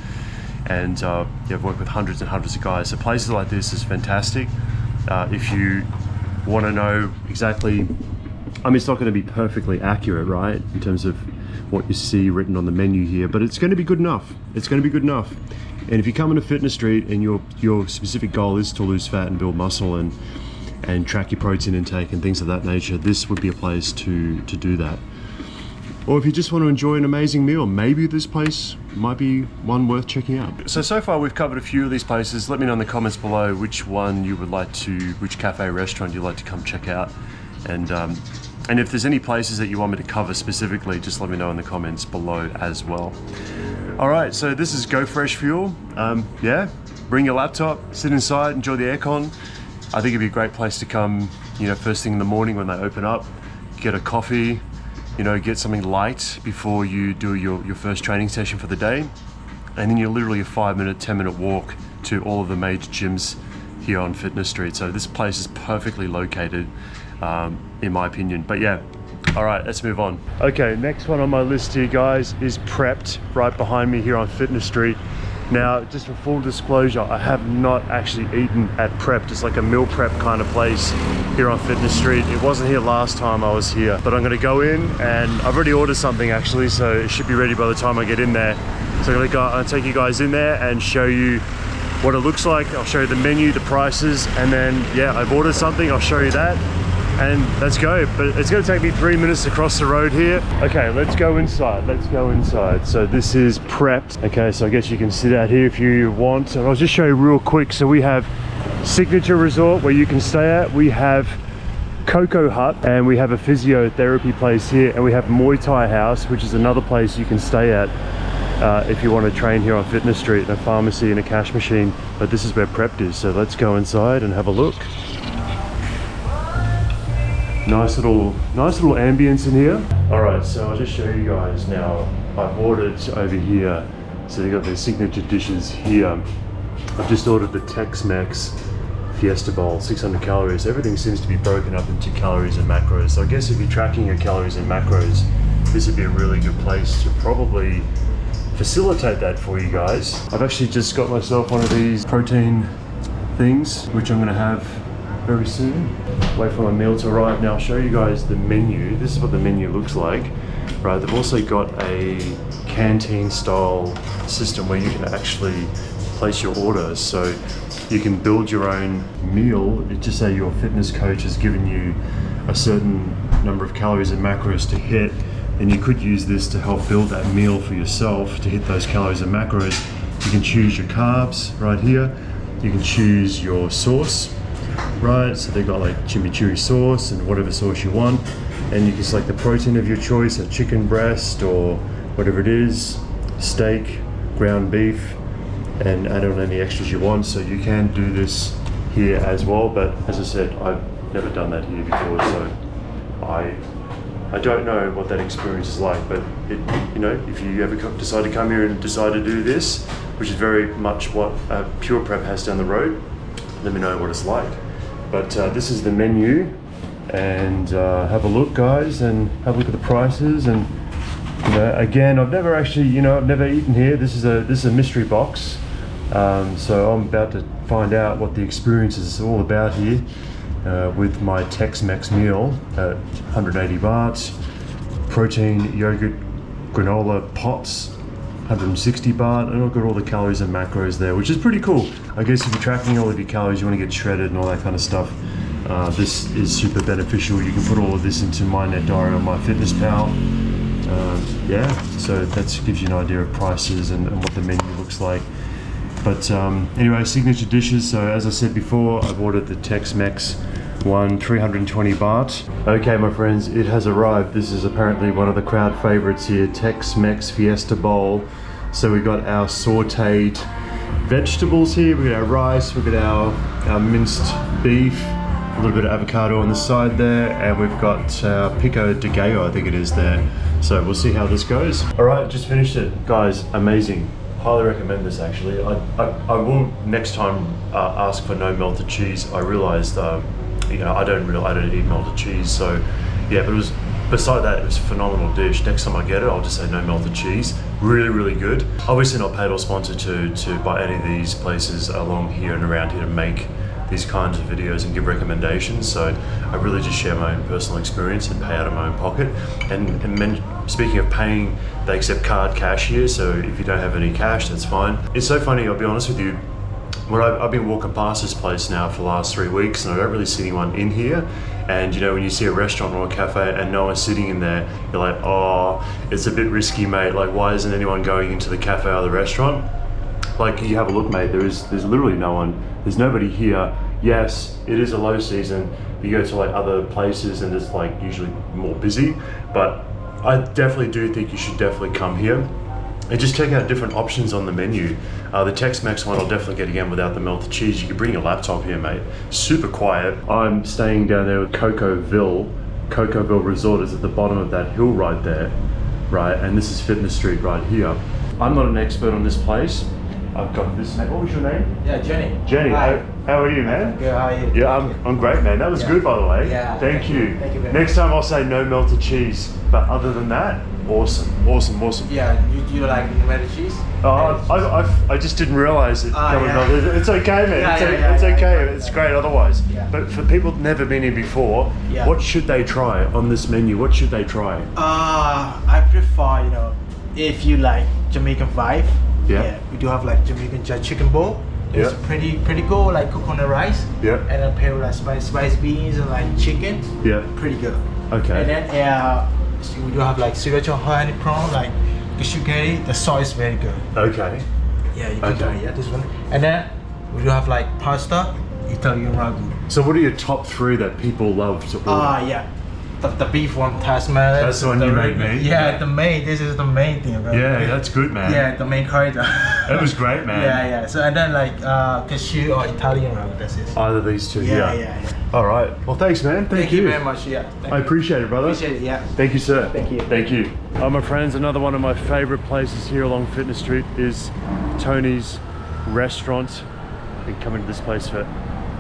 and yeah, I've worked with hundreds and hundreds of guys. So places like this is fantastic. If you want to know exactly, I mean, it's not going to be perfectly accurate, right, in terms of what you see written on the menu here, but it's going to be good enough. It's going to be good enough. And if you come into Fitness Street and your specific goal is to lose fat and build muscle and track your protein intake and things of that nature, this would be a place to do that. Or if you just want to enjoy an amazing meal, maybe this place might be one worth checking out. So far we've covered a few of these places. Let me know in the comments below which one you would like to, which cafe restaurant you'd like to come check out. And if there's any places that you want me to cover specifically, just let me know in the comments below as well. All right, so this is Go Fresh Fuel. Yeah, bring your laptop, sit inside, enjoy the aircon. I think it'd be a great place to come, you know, first thing in the morning when they open up, get a coffee, you know, get something light before you do your first training session for the day. And then you're literally a 5-minute, 10-minute walk to all of the major gyms here on Fitness Street. So this place is perfectly located, in my opinion. But yeah, all right, let's move on. Okay, next one on my list here, guys, is Prepped, right behind me here on Fitness Street. Now, just for full disclosure, I have not actually eaten at Prepped. It's like a meal prep kind of place here on Fitness Street. It wasn't here last time I was here, but I'm gonna go in and I've already ordered something actually, so it should be ready by the time I get in there. So I'm gonna take you guys in there and show you what it looks like. I'll show you the menu, the prices, and then yeah, I've ordered something, I'll show you that. And let's go, but it's gonna take me 3 minutes to cross the road here. Okay, let's go inside, let's go inside. So this is Prepped. Okay, so I guess you can sit out here if you want. And I'll just show you real quick. So we have Signature Resort where you can stay at. We have Koko Hut, and we have a physiotherapy place here. And we have Muay Thai House, which is another place you can stay at if you want to train here on Fitness Street, a pharmacy and a cash machine. But this is where Prepped is. So let's go inside and have a look. Nice little ambience in here. All right, so I'll just show you guys now. I've ordered over here, so they got their signature dishes here. I've just ordered the Tex-Mex Fiesta Bowl, 600 calories. Everything seems to be broken up into calories and macros. So I guess if you're tracking your calories and macros, this would be a really good place to probably facilitate that for you guys. I've actually just got myself one of these protein things, which I'm gonna have very soon. Wait for my meal to arrive. Now I'll show you guys the menu. This is what the menu looks like. Right, they've also got a canteen style system where you can actually place your orders. So you can build your own meal. Just say your fitness coach has given you a certain number of calories and macros to hit, and you could use this to help build that meal for yourself to hit those calories and macros. You can choose your carbs right here. You can choose your sauce. Right, so they've got like chimichurri sauce and whatever sauce you want, and you can select the protein of your choice, a chicken breast or whatever it is, steak, ground beef, and add on any extras you want. So you can do this here as well, but as I said, I've never done that here before, so I don't know what that experience is like. But you know, if you ever decide to come here and decide to do this, which is very much what Pure Prep has down the road, let me know what it's like. But this is the menu, and have a look, guys, and have a look at the prices. And you know, again, I've never actually, I've never eaten here. This is a mystery box, so I'm about to find out what the experience is all about here with my Tex-Mex meal at 180 bahts, protein yogurt granola pots, 160 baht, and I've got all the calories and macros there, which is pretty cool. I guess if you're tracking all of your calories, you want to get shredded and all that kind of stuff, this is super beneficial. You can put all of this into my net diary on my Fitness Pal. Yeah, so that gives you an idea of prices and what the menu looks like. But anyway, signature dishes. So as I said before, I've ordered the Tex-Mex one, 320 baht. Okay, my friends, it has arrived. This is apparently one of the crowd favorites here, Tex-Mex Fiesta Bowl. So we got our sauteed vegetables here, we got our rice, we got our minced beef, a little bit of avocado on the side there, and we've got our pico de gallo, I think it is there. So we'll see how this goes. All right, just finished it. Guys, amazing. Highly recommend this actually. I will next time ask for no melted cheese. I realized, you know, I don't eat melted cheese, so yeah, but it was, beside that, it was a phenomenal dish. Next time I get it, I'll just say no melted cheese. Really, really good. Obviously not paid or sponsored to by any of these places along here and around here to make these kinds of videos and give recommendations. So I really just share my own personal experience and pay out of my own pocket. And speaking of paying, they accept card cash here, so if you don't have any cash, that's fine. It's so funny, I'll be honest with you, when I've been walking past this place now for the last 3 weeks and I don't really see anyone in here. And you know, when you see a restaurant or a cafe and no one's sitting in there, you're like, oh, it's a bit risky, mate. Like, why isn't anyone going into the cafe or the restaurant? Like, you have a look, mate, there's literally no one. There's nobody here. Yes, it is a low season. You go to like other places and it's like usually more busy, but I definitely do think you should definitely come here and just check out different options on the menu. The Tex-Mex one I'll definitely get again without the melted cheese. You can bring your laptop here, mate. Super quiet. I'm staying down there with Cocoville. Cocoville Resort is at the bottom of that hill right there, right? And this is Fitness Street right here. I'm not an expert on this place. I've got this, mate. What was your name?
Yeah, Jenny.
Jenny,
Hi.
how are you, man?
Good, how are you?
Yeah, I'm great, man. That was good, by the way.
Yeah.
Thank you.
Thank you very
Next time I'll say no melted cheese. But other than that, awesome, awesome, awesome.
Yeah, you like melted cheese?
I just didn't realize it. It's okay, man. It's okay. It's great otherwise.
Yeah.
But for people who've never been here before, what should they try on this menu? What should they try?
I prefer, you know, if you like Jamaican vibe. Yeah, we do have like Jamaican chicken bowl. It's pretty good, like coconut rice. Yeah. And then pair with like spice beans and like chicken. Yeah. Pretty good. Okay. And then so we do have like signature honey prawn, like the sauce is very good. Okay. Yeah, you can try this one. And then we do have like pasta, Italian ragu.
So what are your top 3 that people love to order?
Yeah. The beef one, Tasman.
That's the one you made me.
Yeah, this is the main thing. Right?
Yeah, that's good, man.
Yeah, the main corridor.
That was great, man.
Yeah. So and then like cashew or Italian ragu, that's it.
Either these two, yeah. All right. Well, thanks, man. Thank you
very much. Yeah.
I appreciate it, brother.
Appreciate it. Yeah.
Thank you, sir.
Thank you.
Thank you. My friends, another one of my favorite places here along Fitness Street is Tony's Restaurant. Been coming to this place for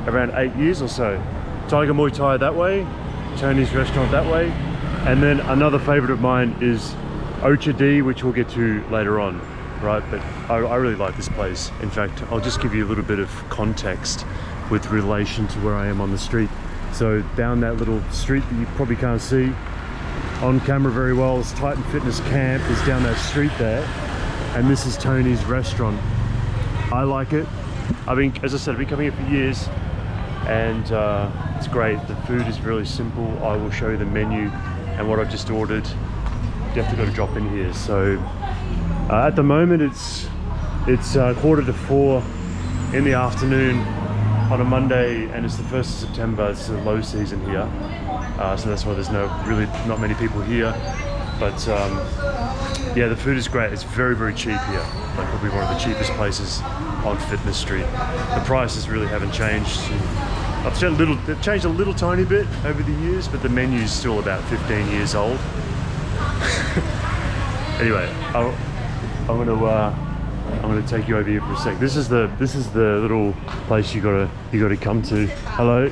around 8 years or so. Tiger Muay Thai that way, Tony's Restaurant that way, and then another favorite of mine is Ocha Dee, which we'll get to later on, right? But I really like this place. In fact, I'll just give you a little bit of context with relation to where I am on the street. So down that little street that you probably can't see on camera very well, is Titan Fitness Camp is down that street there, and this is Tony's Restaurant. I like it. As I said, I've been coming here for years, and it's great. The food is really simple. I will show you the menu and what I've just ordered. You have to go to drop in here. So at the moment it's 3:45 in the afternoon on a Monday, and it's the 1st of September. It's the low season here, so that's why there's not many people here. But yeah, the food is great. It's very, very cheap here. Like, probably one of the cheapest places on Fitness Street. The prices really haven't changed. They've changed a little tiny bit over the years, but the menu is still about 15 years old. Anyway, I'm gonna take you over here for a sec. This is the little place you gotta come to. Hello.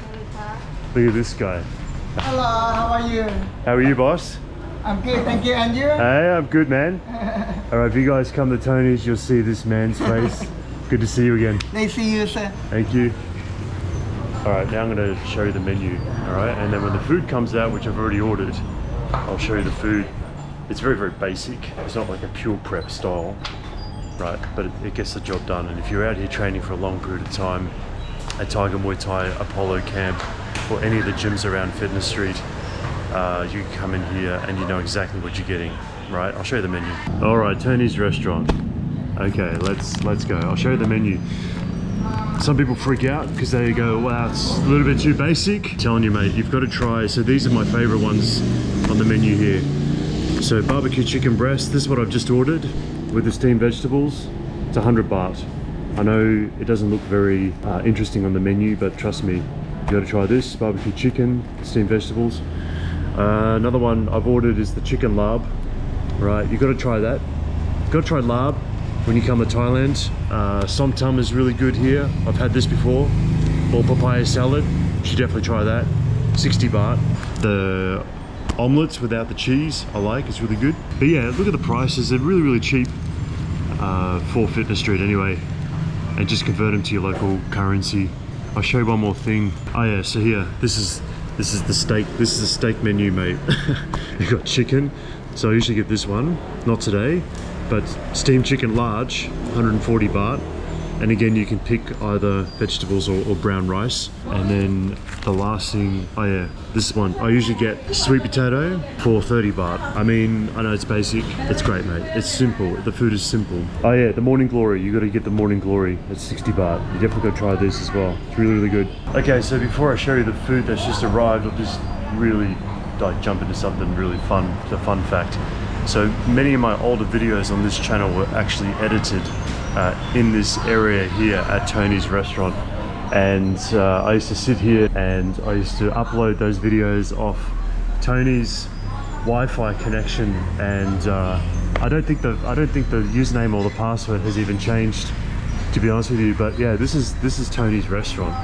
Look at this guy.
Hello, how are you?
How are you, boss?
I'm good, thank you. And you?
Hey, I'm good, man. All right, if you guys come to Tony's, you'll see this man's face. Good to see you again.
Nice to see you, sir.
Thank you. All right, now I'm going to show you the menu. All right, and then when the food comes out, which I've already ordered, I'll show you the food. It's very, very basic. It's not like a pure prep style, right? But it gets the job done. And if you're out here training for a long period of time at Tiger Muay Thai, Apollo Camp, or any of the gyms around Fitness Street, you can come in here and you know exactly what you're getting, right? I'll show you the menu. All right, Tony's Restaurant. Okay, let's go. I'll show you the menu. Some people freak out because they go, wow, it's a little bit too basic. I'm telling you, mate, you've got to try. So these are my favorite ones on the menu here. So barbecue chicken breast, this is what I've just ordered with the steamed vegetables. It's 100 baht. I know it doesn't look very interesting on the menu, but trust me, you got to try this. Barbecue chicken, steamed vegetables. Another one I've ordered is the chicken lab. Right, you got to try that. Got to try lab when you come to Thailand. Som tam is really good here. I've had this before. Or papaya salad. You should definitely try that. 60 baht. The omelets without the cheese I like, it's really good. But yeah, look at the prices. They're really cheap for Fitness Street anyway. And just convert them to your local currency. I'll show you one more thing. Oh yeah, so here, this is the steak. This is the steak menu, mate. You got chicken. So I usually get this one, not today, but steamed chicken large, 140 baht. And again, you can pick either vegetables or brown rice. And then the last thing, oh yeah, this one. I usually get sweet potato for 30 baht. I mean, I know it's basic. It's great, mate. It's simple. The food is simple. Oh yeah, the morning glory. You got to get the morning glory. It's 60 baht. You definitely got to try this as well. It's really good. Okay, so before I show you the food that's just arrived, I'll just really like jump into something really fun. It's a fun fact. So many of my older videos on this channel were actually edited in this area here at Tony's restaurant, and I used to sit here and I used to upload those videos off Tony's Wi-Fi connection, and I don't think the username or the password has even changed, to be honest with you. But yeah, this is Tony's restaurant,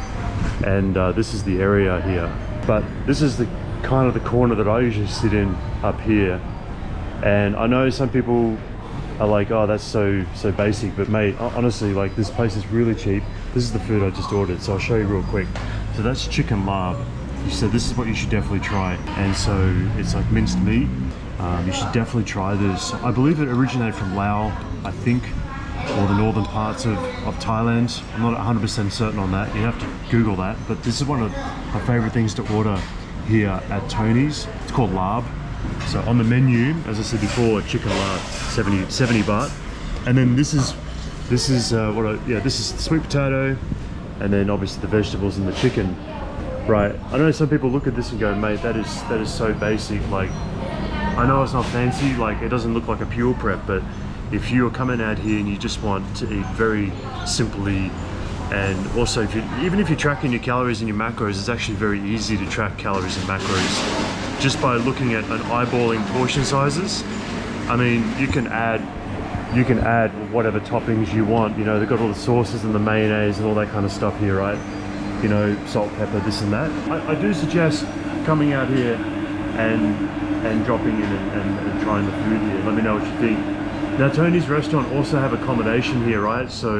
and this is the area here. But this is the kind of the corner that I usually sit in up here. And I know some people are like, oh, that's so basic, but mate, honestly, like, this place is really cheap. This is the food I just ordered, so I'll show you real quick. So that's chicken lab. You said this is what you should definitely try. And so it's like minced meat. You should definitely try this. I believe it originated from Laos, I think, or the northern parts of Thailand. I'm not 100% certain on that. You have to Google that. But this is one of my favorite things to order here at Tony's. It's called lab. So on the menu, as I said before, chicken lard, 70 baht. And then this is this is sweet potato, and then obviously the vegetables and the chicken. Right, I know some people look at this and go, mate, that is so basic. Like, I know it's not fancy, like it doesn't look like a pure prep, but if you're coming out here and you just want to eat very simply, and also even if you're tracking your calories and your macros, it's actually very easy to track calories and macros just by looking at and eyeballing portion sizes. I mean, you can add whatever toppings you want. You know, they've got all the sauces and the mayonnaise and all that kind of stuff here, right? You know, salt, pepper, this and that. I do suggest coming out here and dropping in and trying the food here. Let me know what you think. Now, Tony's restaurant also have accommodation here, right? So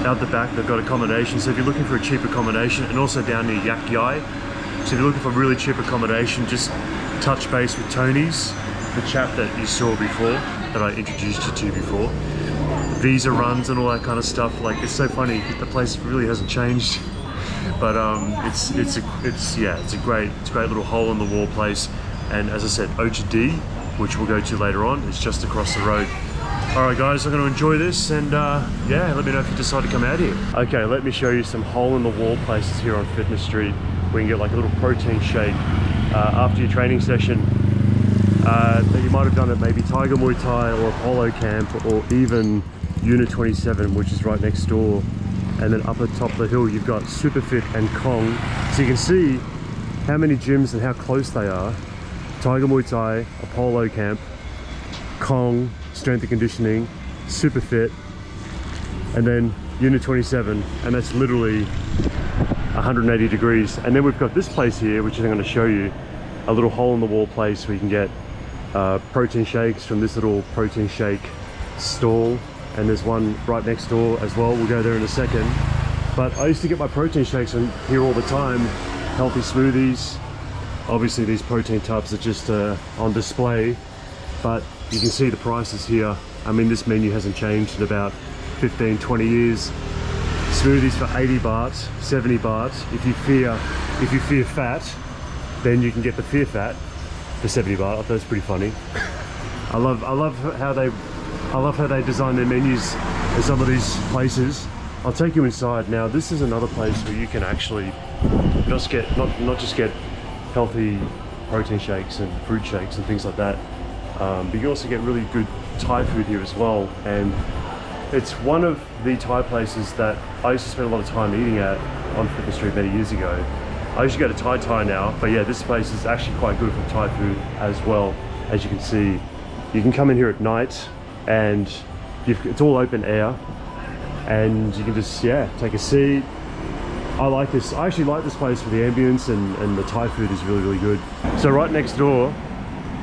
out the back, they've got accommodation. So if you're looking for a cheap accommodation, and also down near Yak Yai. So if you're looking for really cheap accommodation, just touch base with Tony's, the chap that you saw before, that I introduced you to before. Visa runs and all that kind of stuff. Like, it's so funny, the place really hasn't changed. But it's a great little hole in the wall place. And as I said, Ocha Dee, which we'll go to later on, is just across the road. Alright guys, I'm going to enjoy this, and yeah, let me know if you decide to come out here. Okay, let me show you some hole in the wall places here on Fitness Street. We can get like a little protein shake after your training session. You might have done it maybe Tiger Muay Thai or Apollo Camp, or even Unit 27, which is right next door. And then up at the top of the hill, you've got Superfit and Kong. So you can see how many gyms and how close they are. Tiger Muay Thai, Apollo Camp, Kong, Strength and Conditioning, Superfit, and then Unit 27, and that's literally 180 degrees. And then we've got this place here, which I'm going to show you, a little hole in the wall place where you can get protein shakes from this little protein shake stall, and there's one right next door as well. We'll go there in a second. But I used to get my protein shakes on here all the time, healthy smoothies. Obviously these protein tubs are just on display, but you can see the prices here. I mean, this menu hasn't changed in about 15-20 years. Smoothies for 80 baht, 70 baht. If you fear fat, then you can get the fear fat for 70 baht. I thought it's pretty funny. I love how they I love how they design their menus at some of these places. I'll take you inside. Now this is another place where you can actually not just get healthy protein shakes and fruit shakes and things like that, but you can also get really good Thai food here as well. And it's one of the Thai places that I used to spend a lot of time eating at on Fitness Street many years ago. I usually go to Thai now, but yeah, this place is actually quite good for Thai food as well. As you can see, you can come in here at night and it's all open air, and you can just, yeah, take a seat. I like this. I actually like this place for the ambience, and the Thai food is really, really good. So right next door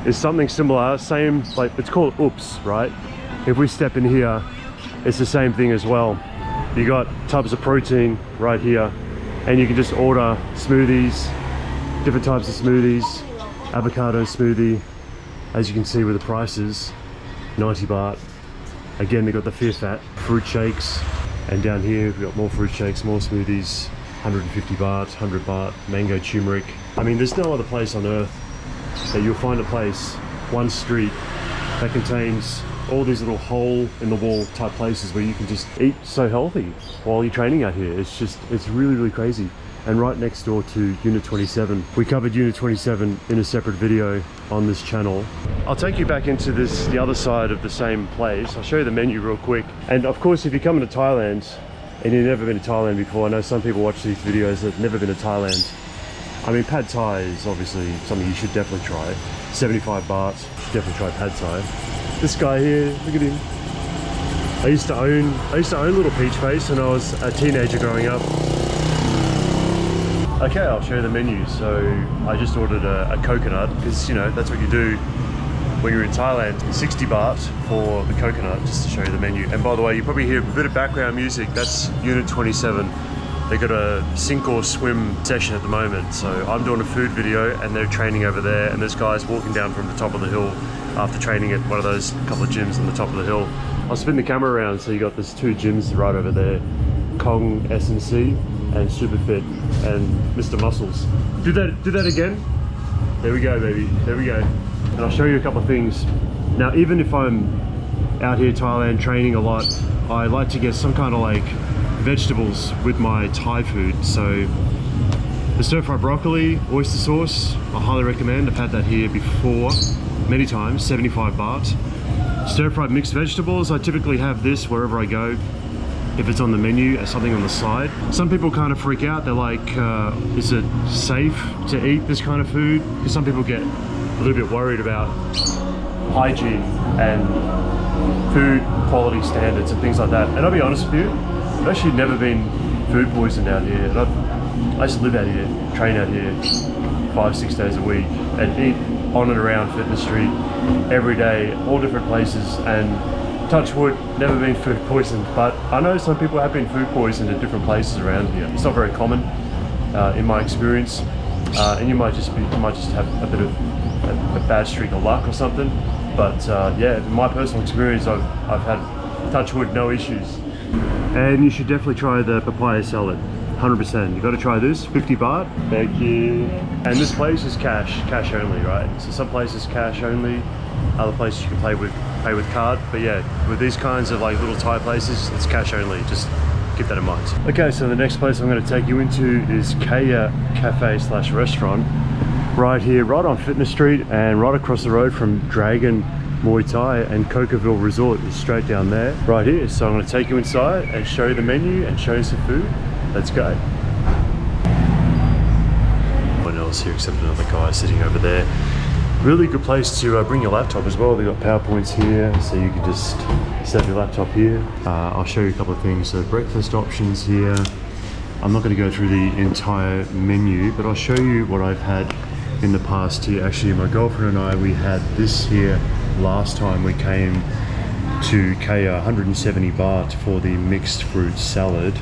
is something similar, same, like it's called Oops, right? If we step in here, it's the same thing as well. You got tubs of protein right here, and you can just order smoothies, different types of smoothies, avocado smoothie. As you can see with the prices, 90 baht. Again, they got the Fear Fat fruit shakes, and down here we've got more fruit shakes, more smoothies, 150 baht, 100 baht, mango turmeric. I mean, there's no other place on earth that you'll find a place, one street, that contains all these little hole in the wall type places where you can just eat so healthy while you're training out here. It's really, really crazy. And right next door to Unit 27. We covered Unit 27 in a separate video on this channel. I'll take you back into the other side of the same place. I'll show you the menu real quick. And of course, if you're coming to Thailand and you've never been to Thailand before, I know some people watch these videos that have never been to Thailand. I mean, Pad Thai is obviously something you should definitely try. 75 baht, definitely try Pad Thai. This guy here, look at him. I used to own Little Peach Face when I was a teenager growing up. Okay, I'll show you the menu. So I just ordered a coconut, because you know, that's what you do when you're in Thailand. 60 baht for the coconut, just to show you the menu. And by the way, you probably hear a bit of background music. That's Unit 27. They got a sink or swim session at the moment. So I'm doing a food video and they're training over there, and there's guys walking down from the top of the hill after training at one of those couple of gyms on the top of the hill. I'll spin the camera around, so you got these two gyms right over there, Kong S&C and Superfit and Mr. Muscles. Do that again. There we go, baby. There we go. And I'll show you a couple of things. Now, even if I'm out here Thailand training a lot, I like to get some kind of like vegetables with my Thai food. So the stir-fried broccoli, oyster sauce, I highly recommend. I've had that here before, many times, 75 baht. Stir-fried mixed vegetables, I typically have this wherever I go. If it's on the menu as something on the side. Some people kind of freak out. They're like, is it safe to eat this kind of food? Because some people get a little bit worried about hygiene and food quality standards and things like that. And I'll be honest with you, I've actually never been food poisoned out here. And I used to live out here, train out here 5-6 days a week, and eat on and around Fitness Street every day, all different places, and touch wood, never been food poisoned. But I know some people have been food poisoned at different places around here. It's not very common in my experience, and you might just have a bit of a bad streak of luck or something. But yeah, in my personal experience, I've had, touch wood, no issues. And you should definitely try the papaya salad. 100%. You got to try this. 50 baht. Thank you. And this place is cash only, right? So some places cash only, other places you can pay with card. But yeah, with these kinds of like little Thai places, it's cash only. Just keep that in mind. Okay, so the next place I'm going to take you into is Kaiya Cafe / restaurant, right here, right on Fitness Street, and right across the road from Dragon Muay Thai and Cocoville Resort is straight down there, right here. So I'm going to take you inside and show you the menu and show you some food. Let's go. No one else here except another guy sitting over there. Really good place to bring your laptop as well. They've got PowerPoints here, so you can just set your laptop here. I'll show you a couple of things. So breakfast options here. I'm not going to go through the entire menu, but I'll show you what I've had in the past here. Actually, my girlfriend and I, we had this here last time we came to Kaiya, 170 baht for the mixed fruit salad.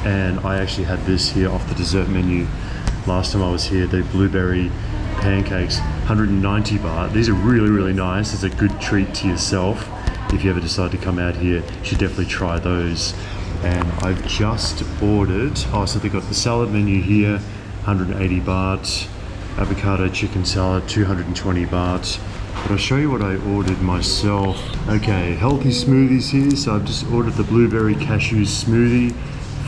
And I actually had this here off the dessert menu last time I was here, the blueberry pancakes, 190 baht. These are really, really nice. It's a good treat to yourself. If you ever decide to come out here, you should definitely try those. And I've just ordered, so they got the salad menu here, 180 baht, avocado chicken salad, 220 baht, But I'll show you what I ordered myself. Okay, healthy smoothies here. So I've just ordered the blueberry cashew smoothie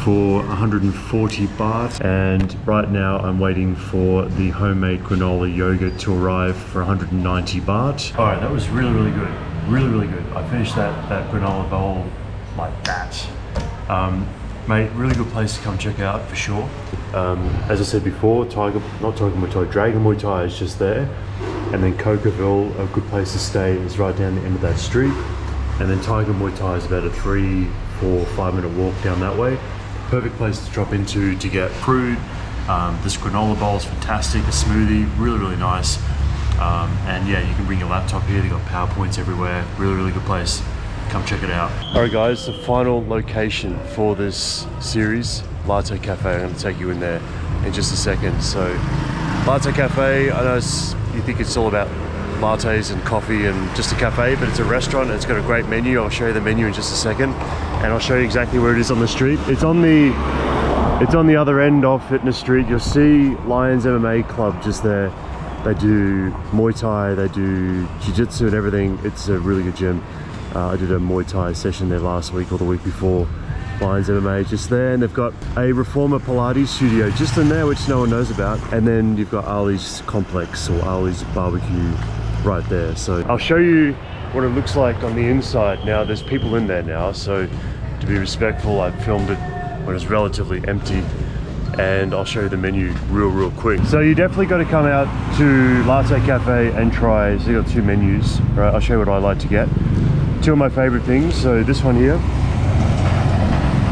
for 140 baht, and right now I'm waiting for the homemade granola yogurt to arrive for 190 baht. All right, that was really good, really good. I finished that granola bowl like that. Mate, really good place to come check out for sure. As I said before, Dragon Muay Thai is just there, and then Cocoville, a good place to stay, is right down the end of that street, and then Tiger Muay Thai is about a 3, 4, 5 minute walk down that way. Perfect place to drop into to get fruit. This granola bowl is fantastic, a smoothie, really nice. And yeah, you can bring your laptop here, they've got PowerPoints everywhere, really good place. Come check it out. All right guys, the final location for this series, Latte Cafe. I'm gonna take you in there in just a second. So Latte Cafe, I know you think it's all about lattes and coffee and just a cafe, but it's a restaurant and it's got a great menu. I'll show you the menu in just a second, and I'll show you exactly where it is on the street. It's on the other end of Fitness Street. You'll see Lions MMA Club just there. They do Muay Thai, they do Jiu-Jitsu and everything. It's a really good gym. I did a Muay Thai session there last week or the week before. Lions MMA just there, and they've got a Reformer Pilates studio just in there, which no one knows about. And then you've got Ali's Complex or Ali's Barbecue right there. So I'll show you what it looks like on the inside. Now there's people in there now, so to be respectful, I filmed it when it's relatively empty, and I'll show you the menu real quick. So you definitely got to come out to Latte Cafe and try. So you got 2 menus, right? I'll show you what I like to get. 2 of my favorite things. So this one here,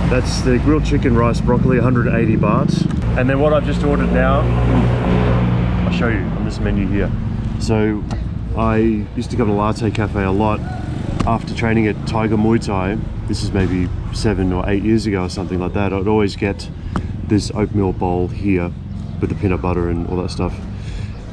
that's the grilled chicken rice broccoli, 180 baht. And then what I've just ordered now, I'll show you on this menu here. So I used to go to Latte Cafe a lot after training at Tiger Muay Thai. This is maybe 7 or 8 years ago or something like that. I'd always get this oatmeal bowl here with the peanut butter and all that stuff.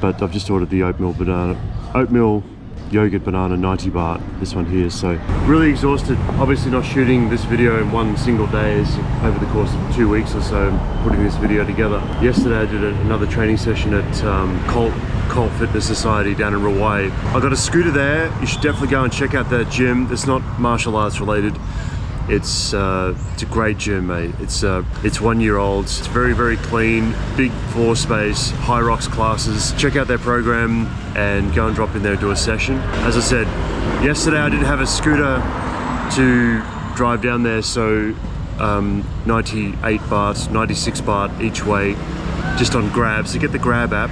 But I've just ordered the oatmeal yogurt banana, 90 baht, this one here. So really exhausted, obviously not shooting this video in one single day, is over the course of 2 weeks or so putting this video together. Yesterday I did another training session at Cult Fitness Society down in Rawai. I got a scooter there. You should definitely go and check out that gym. It's not martial arts related. It's a great gym, mate. It's 1 year old. It's very clean, big floor space, high rocks classes. Check out their program and go and drop in there and do a session. As I said, yesterday I didn't have a scooter to drive down there, so 98 baht, 96 baht each way, just on Grab. So get the Grab app,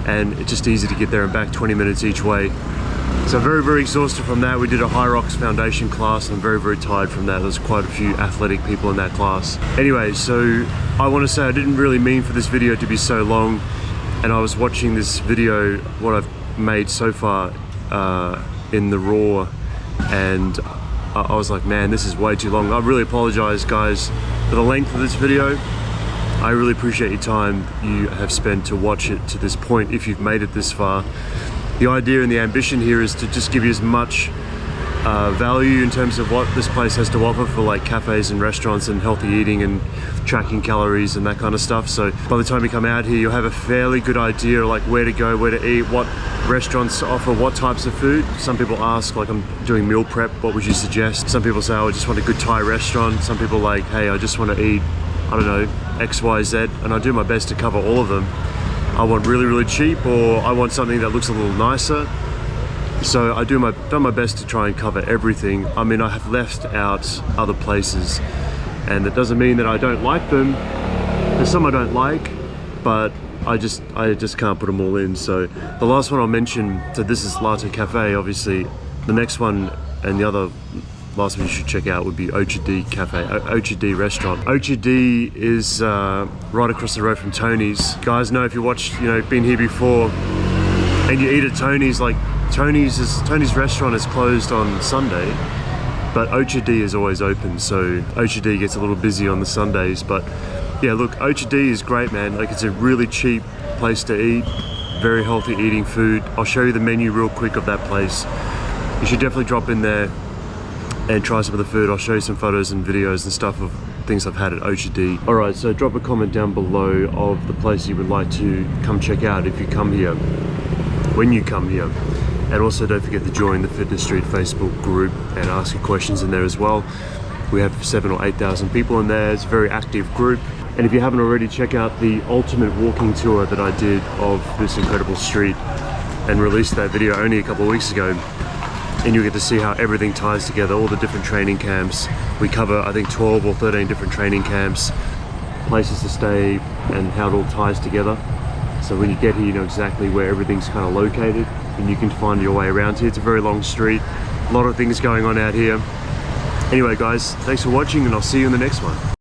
and it's just easy to get there and back, 20 minutes each way. So very exhausted from that. We did a High Rocks Foundation class, and I'm very tired from that. There's quite a few athletic people in that class. Anyway, so I want to say I didn't really mean for this video to be so long, and I was watching this video, what I've made so far in the raw, and I was like, man, this is way too long. I really apologize, guys, for the length of this video. I really appreciate your time you have spent to watch it to this point, if you've made it this far. The idea and the ambition here is to just give you as much value in terms of what this place has to offer for like cafes and restaurants and healthy eating and tracking calories and that kind of stuff. So by the time you come out here, you'll have a fairly good idea like where to go, where to eat, what restaurants offer what types of food. Some people ask, like, I'm doing meal prep, what would you suggest? Some people say, oh, I just want a good Thai restaurant. Some people like, hey, I just want to eat, I don't know, X, Y, Z, and I do my best to cover all of them. I want really cheap, or I want something that looks a little nicer. So I done my best to try and cover everything. I mean, I have left out other places, and it doesn't mean that I don't like them. There's some I don't like, but I just can't put them all in. So the last one I'll mention, so this is Latte Cafe, obviously. The next one and the other last one you should check out would be Ocha Dee Cafe, Ocha Dee Restaurant. Ocha Dee is right across the road from Tony's. Guys know, if you watched, been here before and you eat at Tony's, like Tony's restaurant is closed on Sunday, but Ocha Dee is always open. So Ocha Dee gets a little busy on the Sundays, but yeah, look, Ocha Dee is great, man. Like, it's a really cheap place to eat, very healthy eating food. I'll show you the menu real quick of that place. You should definitely drop in there and try some of the food. I'll show you some photos and videos and stuff of things I've had at Ocha Dee. Alright, so drop a comment down below of the place you would like to come check out if you come here, when you come here. And also don't forget to join the Fitness Street Facebook group and ask your questions in there as well. We have 7,000 or 8,000 people in there. It's a very active group. And if you haven't already, check out the ultimate walking tour that I did of this incredible street and released that video only a couple of weeks ago. And you'll get to see how everything ties together, all the different training camps. We cover, I think, 12 or 13 different training camps, places to stay, and how it all ties together. So when you get here, you know exactly where everything's kind of located, and you can find your way around here. It's a very long street, a lot of things going on out here. Anyway guys, thanks for watching, and I'll see you in the next one.